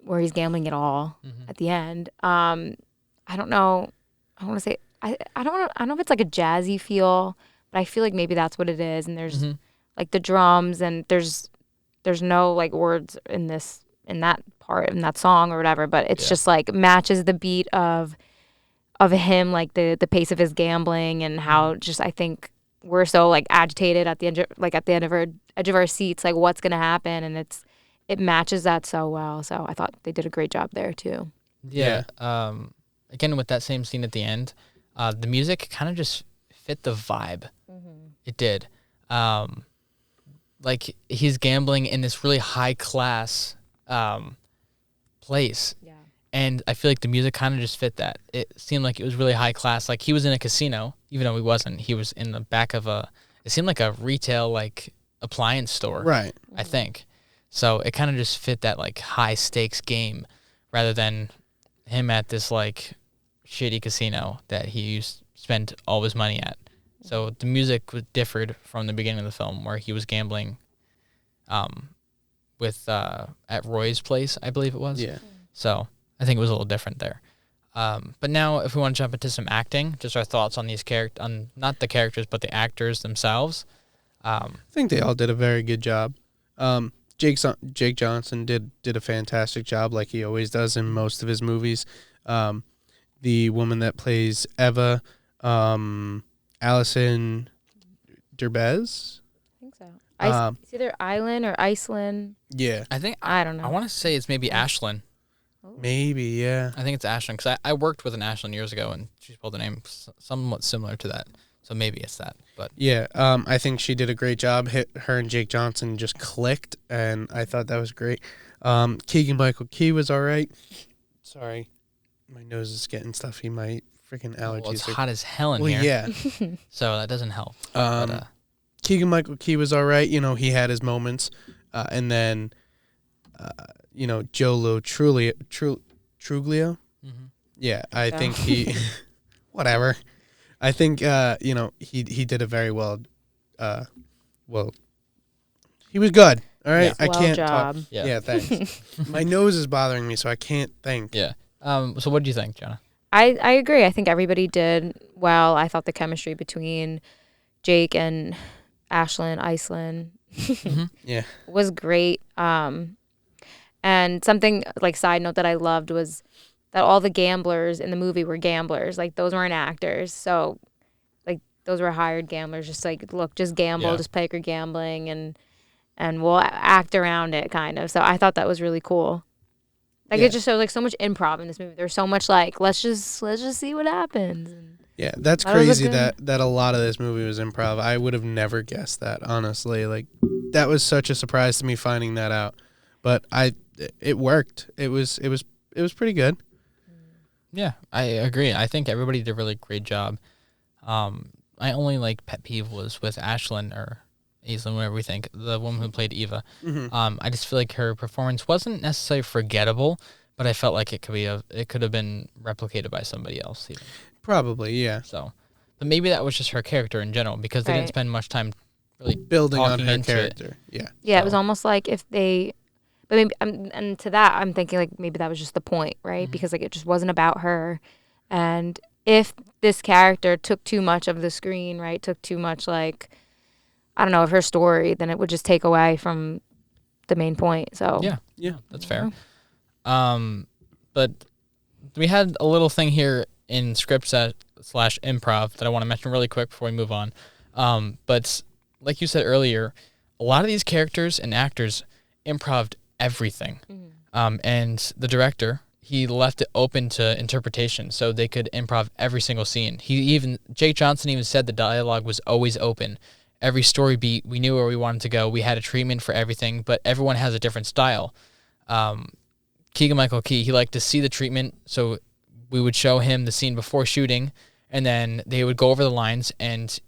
it all at the end. I don't know. I want to say I don't know if it's like a jazzy feel, but I feel like maybe that's what it is. And there's like the drums, and there's no like words in that part in that song or whatever, but it's just like matches the beat of him, like the pace of his gambling, and how just I think we're so like agitated at the edge of our seats, like what's gonna happen, and it matches that so well. So I thought they did a great job there too. Yeah. Again, with that same scene at the end, the music kind of just fit the vibe. It did. Like he's gambling in this really high class place. Yeah. And I feel like the music kind of just fit that. It seemed like it was really high class. Like he was in a casino, even though he wasn't. He was in the back of it seemed like a retail like appliance store. Right. I think. So it kind of just fit that like high stakes game rather than him at this like shitty casino that he used to spend all his money at. So the music was differed from the beginning of the film where he was gambling with at Roy's place, I believe it was. Yeah. So I think it was a little different there. But now if we want to jump into some acting, just our thoughts on these on not the characters, but the actors themselves. I think they all did a very good job. Jake Johnson did a fantastic job, like he always does in most of his movies. The woman that plays Eva, Aislinn Derbez. I think so. It's either Aislinn or Aislinn. Yeah. I don't know. I want to say it's maybe Aislinn. Maybe, yeah. I think it's Aislinn because I worked with an Aislinn years ago, and she spelled the name somewhat similar to that. So maybe it's that. But yeah, I think she did a great job. Her and Jake Johnson just clicked, and I thought that was great. Keegan-Michael Key was all right. Sorry, my nose is getting stuffy. My freaking allergies. Well, it's hot as hell in here. Yeah. So that doesn't help. Keegan-Michael Key was all right. You know, he had his moments. And then, Joe Lo Truglio. Mm-hmm. Yeah, I think he... whatever. I think, he did a very well... he was good. All right? Yeah. I can't job. talk. Yeah, thanks. My nose is bothering me, so I can't think. Yeah. So what do you think, Jenna? I agree. I think everybody did well. I thought the chemistry between Jake and Aislinn was great. And something like side note that I loved was that all the gamblers in the movie were gamblers. Like those weren't actors. So like those were hired gamblers. Just like, look, just gamble, just play your gambling, and we'll act around it kind of. So I thought that was really cool. Like it just shows like so much improv in this movie. There's so much like let's just see what happens. Yeah, that's crazy that a lot of this movie was improv. I would have never guessed that, honestly. Like that was such a surprise to me finding that out. but it worked. It was pretty good. Yeah, I agree. I think everybody did a really great job. My only like pet peeve was with Aislinn or Aislinn, whatever we think, the woman who played Eva. I just feel like her performance wasn't necessarily forgettable, but I felt like it could have been replicated by somebody else even. Probably, yeah. So, but maybe that was just her character in general because they didn't spend much time really building on talking her into character. It. Yeah. Yeah, it was almost like if they, but maybe, and to that, I'm thinking like maybe that was just the point, right? Because like it just wasn't about her, and if this character took too much of the screen, right, took too much like, I don't know, of her story, then it would just take away from the main point. So yeah, that's fair. But we had a little thing here in script set / improv that I want to mention really quick before we move on. But like you said earlier, a lot of these characters and actors improv'd everything. And the director, he left it open to interpretation so they could improv every single scene. Jake Johnson even said the dialogue was always open. Every story beat, we knew where we wanted to go. We had a treatment for everything, but everyone has a different style. Keegan-Michael Key, he liked to see the treatment, so we would show him the scene before shooting, and then they would go over the lines, and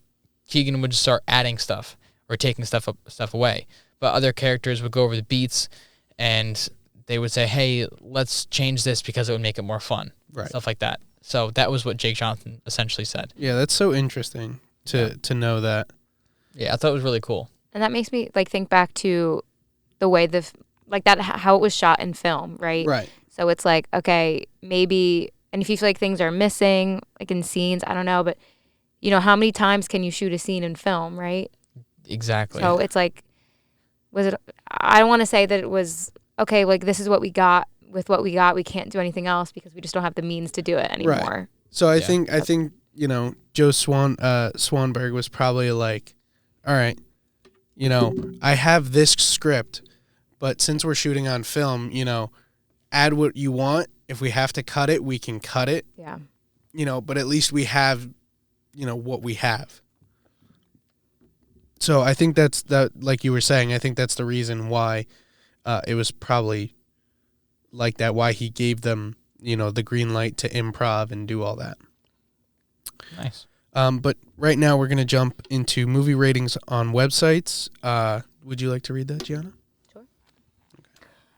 Keegan would start adding stuff or taking stuff away. But other characters would go over the beats, and they would say, hey, let's change this because it would make it more fun. Right. Stuff like that. So that was what Jake Johnson essentially said. Yeah, that's so interesting to know that. Yeah, I thought it was really cool. And that makes me like think back to the way how it was shot in film, right? Right. So it's like, okay, maybe, and if you feel like things are missing, like in scenes, I don't know, but you know, how many times can you shoot a scene in film, right? Exactly. So it's like, I don't want to say that it was, okay, like this is what we got. With what we got, we can't do anything else because we just don't have the means to do it anymore. Right. So I think, you know, Joe Swanberg was probably like, all right, you know, I have this script, but since we're shooting on film, you know, add what you want. If we have to cut it, we can cut it. Yeah. You know, but at least we have, you know, what we have. So I think that's like you were saying, I think that's the reason why it was probably like that, why he gave them, you know, the green light to improv and do all that. Nice. But right now we're going to jump into movie ratings on websites. Would you like to read that, Gianna? Sure. Okay.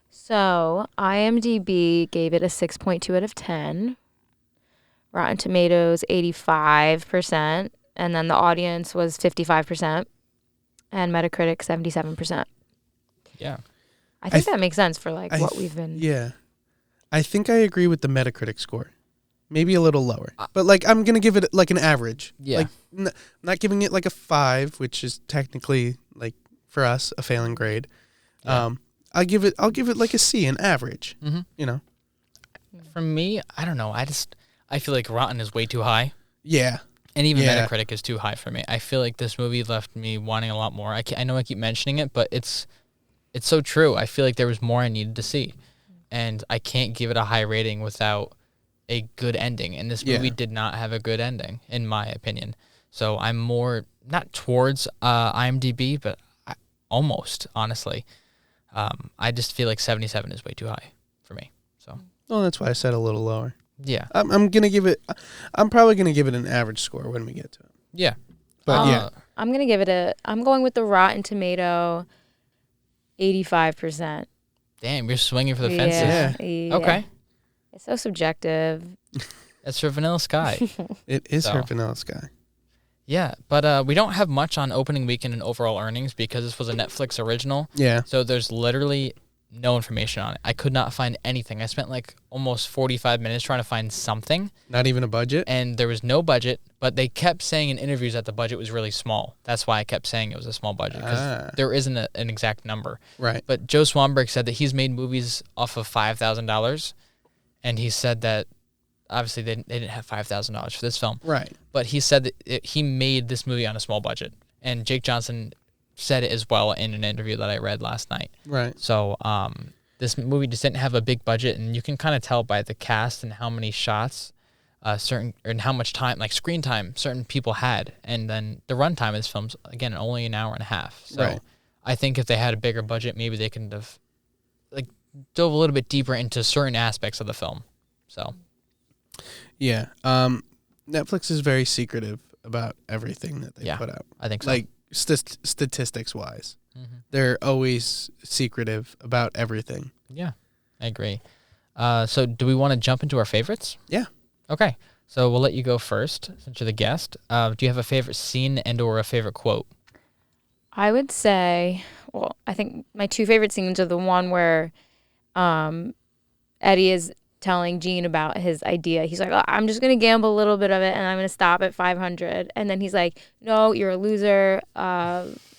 So IMDb gave it a 6.2 out of 10. Rotten Tomatoes, 85%. And then the audience was 55%. And Metacritic, 77%. Yeah. I think that makes sense for like what we've been. Yeah. I think I agree with the Metacritic score. Maybe a little lower. But like I'm going to give it like an average. Yeah. Like not giving it like a 5, which is technically like for us a failing grade. Yeah. I'll give it like a C, an average. Mm-hmm. You know. For me, I don't know. I feel like Rotten is way too high. Yeah. And even Metacritic is too high for me. I feel like this movie left me wanting a lot more. I know I keep mentioning it, but it's so true. I feel like there was more I needed to see. And I can't give it a high rating without a good ending. And this movie did not have a good ending, in my opinion. So I'm more, not towards IMDb, but almost, honestly. I just feel like 77 is way too high for me. So. Well, that's why I said a little lower. Yeah. I'm probably going to give it an average score when we get to it. Yeah. But yeah. I'm going with the Rotten Tomato 85%. Damn, you're swinging for the fences. Yeah. Okay. It's so subjective. That's for Vanilla Sky. It is her Vanilla Sky. Yeah, but we don't have much on opening weekend and overall earnings because this was a Netflix original. Yeah. So there's literally no information on it. I could not find anything. I spent like almost 45 minutes trying to find something. Not even a budget? And there was no budget, but they kept saying in interviews that the budget was really small. That's why I kept saying it was a small budget, because there isn't an exact number. Right. But Joe Swanberg said that he's made movies off of $5,000, and he said that obviously they didn't have $5,000 for this film. Right. But he said that he made this movie on a small budget. And Jake Johnson said it as well in an interview that I read last night. Right. So this movie just didn't have a big budget, and you can kind of tell by the cast and how many shots and how much time, like screen time, certain people had. And then the runtime of this film's, again, only an hour and a half. So right. I think if they had a bigger budget, maybe they could have like dove a little bit deeper into certain aspects of the film. So Yeah. Netflix is very secretive about everything that they put out. I think so. Like statistics wise, they're always secretive about everything. Yeah, I agree. So do we want to jump into our favorites? Yeah. Okay. So we'll let you go first since you're the guest. Do you have a favorite scene and or a favorite quote? I would say, well, I think my two favorite scenes are the one where Eddie is telling Gene about his idea. He's like, oh, I'm just going to gamble a little bit of it and I'm going to stop at 500. And then he's like, no, you're a loser.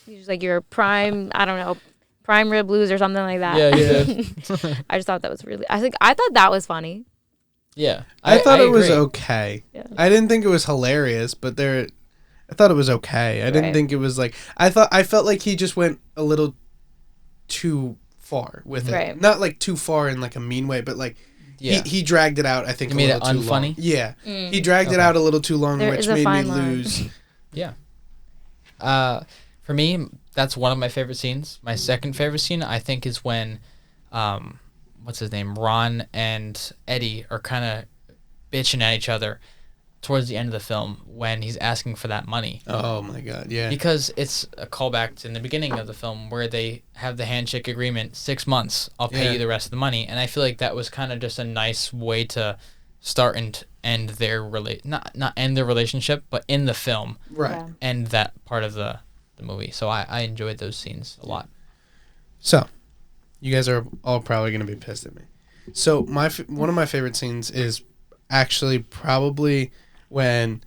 He's like, you're a prime, I don't know, prime rib loser or something like that. Yeah, yeah. I just thought that was really, I thought that was funny. Yeah. I thought it was agree. okay. Yeah. I didn't think it was hilarious, but I thought it was okay. I didn't think it was like, I felt like he just went a little too far with it. Right. Not like too far in like a mean way, but like Yeah. he dragged it out, I think, You a made little it too unfunny? long. Yeah. He dragged it out a little too long, There which is a made me fine line. lose. Yeah. For me, that's one of my favorite scenes. My second favorite scene, I think, is when, what's his name, Ron and Eddie are kind of bitching at each other towards the end of the film when he's asking for that money. Oh my god, yeah. Because it's a callback to in the beginning of the film where they have the handshake agreement, 6 months, I'll pay you the rest of the money. And I feel like that was kind of just a nice way to start and end their not end their relationship, but in the film, Right. Yeah. end that part of the movie. So I enjoyed those scenes a lot. So, you guys are all probably going to be pissed at me. So, one of my favorite scenes is actually probably when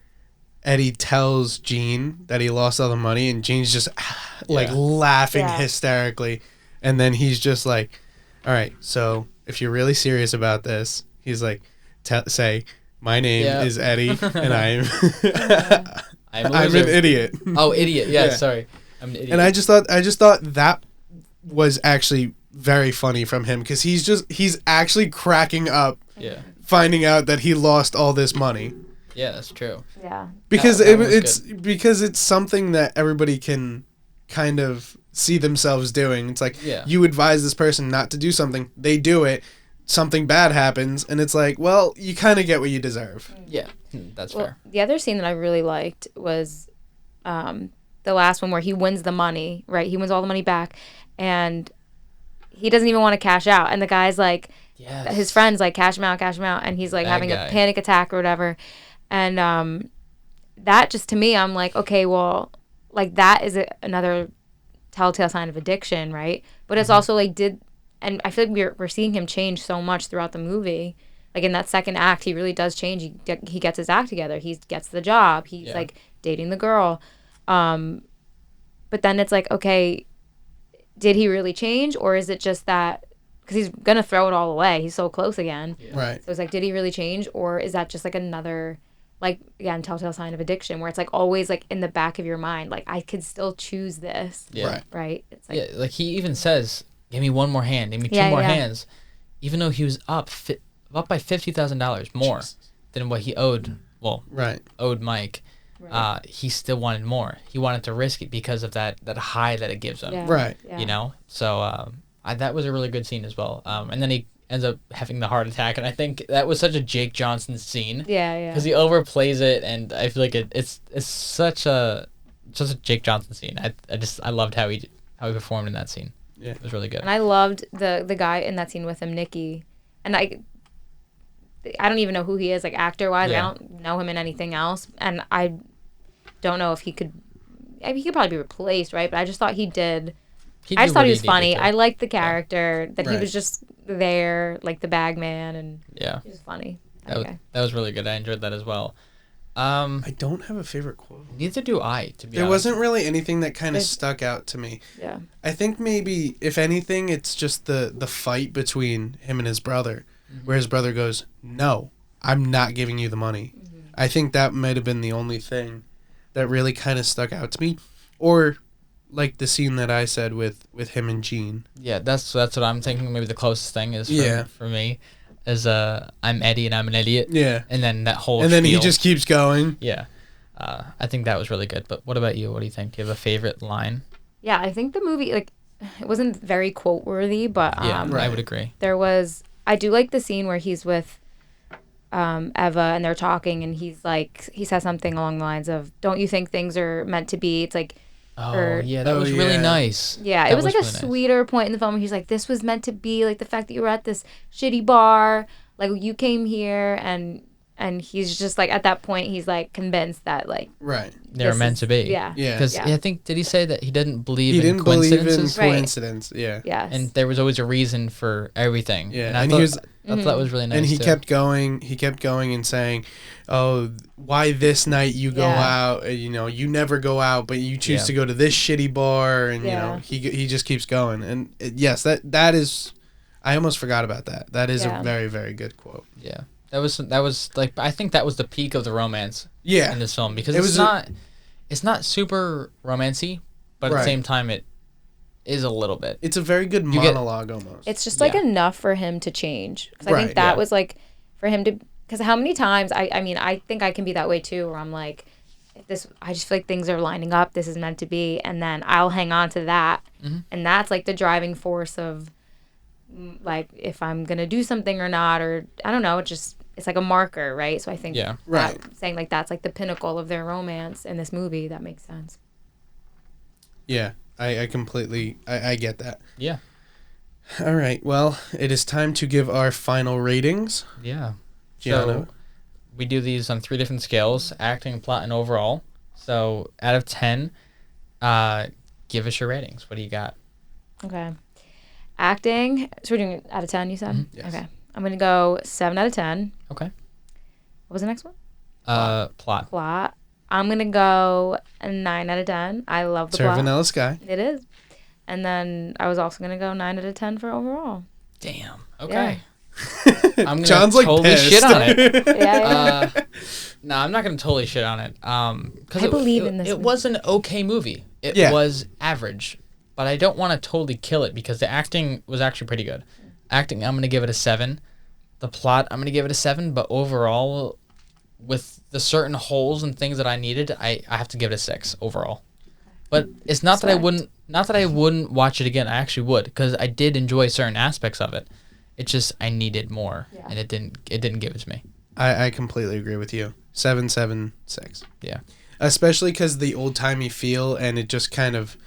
Eddie tells Gene that he lost all the money, and Gene's just like laughing hysterically, and then he's just like, "All right, so if you're really serious about this," he's like, "Say my name is Eddie, and I'm an idiot." Oh, idiot! Yeah, sorry, I'm an idiot. And I just thought that was actually very funny from him because he's actually cracking up, finding out that he lost all this money. Yeah, that's true. Yeah. Because that it's something that everybody can kind of see themselves doing. It's like you advise this person not to do something, they do it, something bad happens, and it's like, well, you kind of get what you deserve. Yeah, that's fair. The other scene that I really liked was the last one where he wins the money, right? He wins all the money back, and he doesn't even want to cash out. And the guy's like, his friend's like, cash him out. And he's like having a panic attack or whatever. And that just, to me, I'm like, okay, well, like that is another telltale sign of addiction, right? But it's also like, and I feel like we're seeing him change so much throughout the movie. Like in that second act, he really does change. He gets his act together. He gets the job. He's like dating the girl. But then it's like, okay, did he really change? Or is it just that, because he's going to throw it all away. He's so close again. Yeah. Right. So it's like, did he really change? Or is that just like another, like, again, telltale sign of addiction where it's like always like in the back of your mind, like I could still choose this. Yeah. Right. It's like, Like he even says, give me one more hand, give me two more hands. Even though he was up by $50,000 more than what he owed, owed Mike. Right. He still wanted more. He wanted to risk it because of that high that it gives him. Yeah. Right. Yeah. You know? So that was a really good scene as well. And then he ends up having the heart attack, and I think that was such a Jake Johnson scene. Yeah. Because he overplays it, and I feel like it's such a Jake Johnson scene. I loved how he performed in that scene. Yeah. It was really good. And I loved the guy in that scene with him, Nicky. And I don't even know who he is, like actor-wise. I don't know him in anything else. And I don't know if he could probably be replaced, right? But I just thought I just thought he was funny. I liked the character, that he was just there, like the bag man, and he was funny. That was really good. I enjoyed that as well. I don't have a favorite quote. Neither do I, to be honest. There wasn't really anything that kind of stuck out to me. Yeah. I think maybe, if anything, it's just the fight between him and his brother, where his brother goes, "No, I'm not giving you the money." I think that might have been the only thing that really kind of stuck out to me. Or like the scene that I said with him and Gene. Yeah, that's what I'm thinking. Maybe the closest thing is for me is I'm Eddie and I'm an idiot. Yeah. And then that whole And then spiel. he just keeps going. Yeah. I think that was really good. But what about you? What do you think? Do you have a favorite line? Yeah, I think the movie, like, it wasn't very quote worthy, but Yeah, Right. I would agree. I do like the scene where he's with Eva and they're talking and he says something along the lines of, "Don't you think things are meant to be?" It's like, Oh, yeah, that Oh, was really yeah. nice. yeah, it That was like a really nice. sweeter point in the film where he's like, "This was meant to be, like the fact that you were at this shitty bar, like you came here," and he's just like at that point he's like convinced that like Right. They were this meant is- to be. Yeah. Yeah. Because Yeah. I think, did he say that he didn't believe He in didn't believe in coincidences? Right. coincidence. Yeah. Yes. And there was always a reason for everything. Yeah, And I and thought, he was- I thought that was really nice. And he too. kept going. He kept going and saying, "Oh, why this night you go Yeah. out? You know, you never go out, but you choose Yeah. to go to this shitty bar." And you know, Yeah. he just keeps going. And yes, that is. I almost forgot about that. That is Yeah. a very very good quote. Yeah. That was like, I think that was the peak of the romance Yeah, in this film, because It it's was it's not super romancy, but at Right. the same time it is a little bit. it's a very good You get- monologue almost. It's just like Yeah. enough for him to change. Because I Right, think that yeah. was like for him to. Because how many times I mean I think I can be that way too, where I'm like, if this I just feel like things are lining up. This is meant to be, and then I'll hang on to that, and that's like the driving force of like if I'm gonna do something or not, or I don't know. It's like a marker, right? So I think Yeah. Right. saying like that's like the pinnacle of their romance in this movie. That makes sense. Yeah, I completely I get that. Yeah. All right, well, it is time to give our final ratings. Yeah. Gianna? So we do these on 3 different scales: acting, plot, and overall. So out of 10, give us your ratings. What do you got? Okay. Acting. So we're doing it out of 10, you said? Yes. Okay. I'm going to go 7 out of 10. Okay. What was the next one? Plot. Plot. I'm going to go a 9 out of 10. I love the Sir plot. Vanilla Sky. It is. And then I was also going to go 9 out of 10 for overall. Damn. Okay. Yeah. I'm gonna John's like totally pissed. shit on it. Yeah. No, I'm not gonna totally shit on it. Because I believe in this It movie. was an okay movie. It Yeah. was average, but I don't want to totally kill it because the acting was actually pretty good. Acting, I'm gonna give it a 7. The plot, I'm gonna give it a 7. But overall, with the certain holes and things that I needed, I have to give it a 6 overall. But it's not that I wouldn't watch it again. I actually would, because I did enjoy certain aspects of it. It's just I needed more, Yeah. and it didn't give it to me. I completely agree with you. 7.76. Yeah. Especially because the old timey feel, and it kind of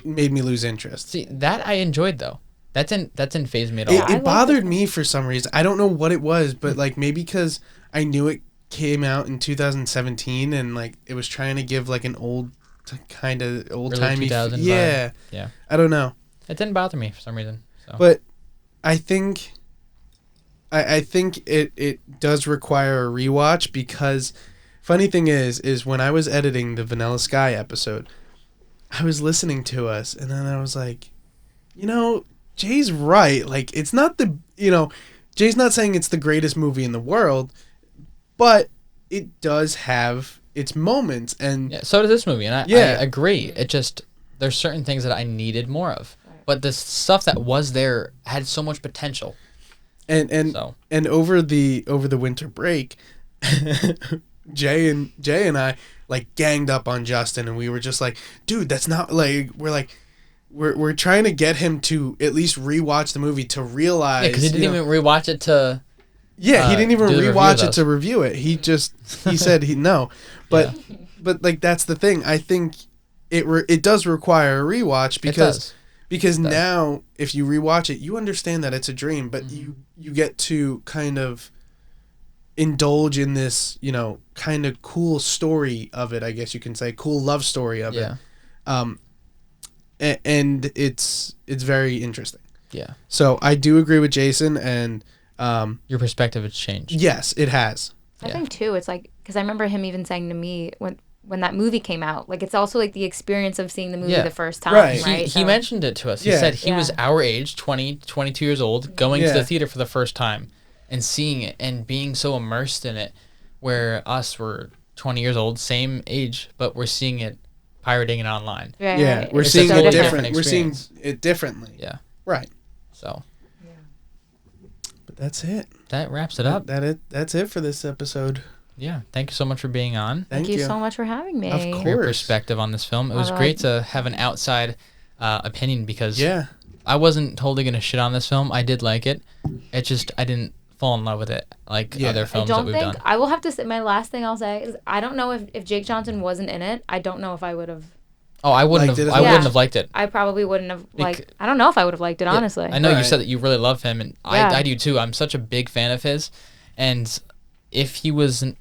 made me lose interest. See, that I enjoyed though. That didn't phase me at all. I It like bothered this me for some reason. I don't know what it was, but like maybe because I knew it came out in 2017, and like it was trying to give like an old kind of old timey. 2000 vibe. Yeah, Yeah. I don't know, It didn't bother me for some reason. So. but I think it does require a rewatch because funny thing is when I was editing the Vanilla Sky episode, I was listening to us and then I was like, Jay's right. Like it's not Jay's not saying it's the greatest movie in the world, but it does have its moments and Yeah, so does this movie, and I Yeah. agree. It just there's certain things that I needed more of, but the stuff that was there had so much potential. and So over the winter break, Jay and I like ganged up on Justin and we were just like, dude, that's not like we're trying to get him to at least rewatch the movie to realize. yeah, because he didn't even rewatch it to. Yeah, he didn't even do the review rewatch with it us. to review it. He said no, but like that's the thing. I think it does require a rewatch because does. now if you rewatch it, you understand that it's a dream, but you get to kind of indulge in this kind of cool story of it. I guess you can say cool love story of Yeah. it. And it's very interesting. Yeah. So I do agree with Jason and. Your perspective has changed. Yes, it has. I Yeah. think too, it's like, because I remember him even saying to me when that movie came out, like it's also like the experience of seeing the movie Yeah. the first time, Right. right? He mentioned it to us. He Yeah. said he was Yeah. our age, 20, 22 years old, going to Yeah. the theater for the first time and seeing it and being so immersed in it, where us were 20 years old, same age, but we're seeing it pirating it online. Right, Yeah, right. we're It's seeing so it totally different. different We're seeing experience. it differently. Yeah. Right. So But that's it. that wraps it up. That's it for this episode. Yeah. Thank you so much for being on. Thank you so much for having me. Of Your course. perspective on this film. It was Alright. great to have an outside opinion because Yeah. I wasn't totally gonna shit on this film. I did like it. It just I didn't fall in love with it like other I films that don't we've think done. I will have to say my last thing I'll say is I don't know if Jake Johnson wasn't in it. I don't know if I would have. Oh, I wouldn't Liked have. it as I much? wouldn't have liked it. I probably wouldn't have Bec- I don't know if I would have liked it Yeah, honestly. I know you Right. said that you really love him, and Yeah. I do too. I'm such a big fan of his, and if he wasn't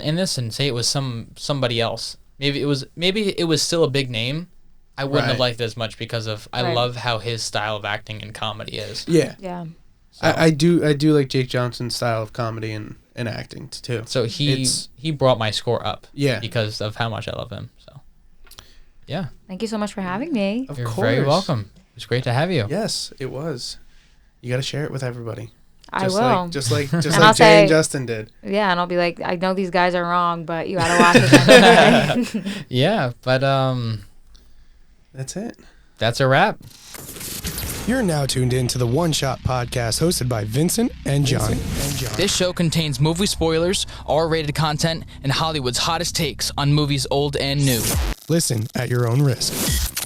in this, and say it was somebody else, maybe it was still a big name, I wouldn't have Right. liked it as much because of I Right. love how his style of acting and comedy is. Yeah. Yeah. So, I do like Jake Johnson's style of comedy and acting too. so he brought my score up. Yeah. Because of how much I love him. So yeah, Thank you so much for having me. Of you're course. very welcome. It's great to have you. Yes, it was. You got to share it with everybody. I Just will. Like, just like I'll Jay say- and Justin did. Yeah, and I'll be like, I know these guys are wrong, but you gotta watch it anyway. Yeah, but That's it. that's a wrap. You're now tuned in to the One Shot Podcast hosted by Vincent and Jonny. This show contains movie spoilers, R-rated content, and Hollywood's hottest takes on movies old and new. Listen at your own risk.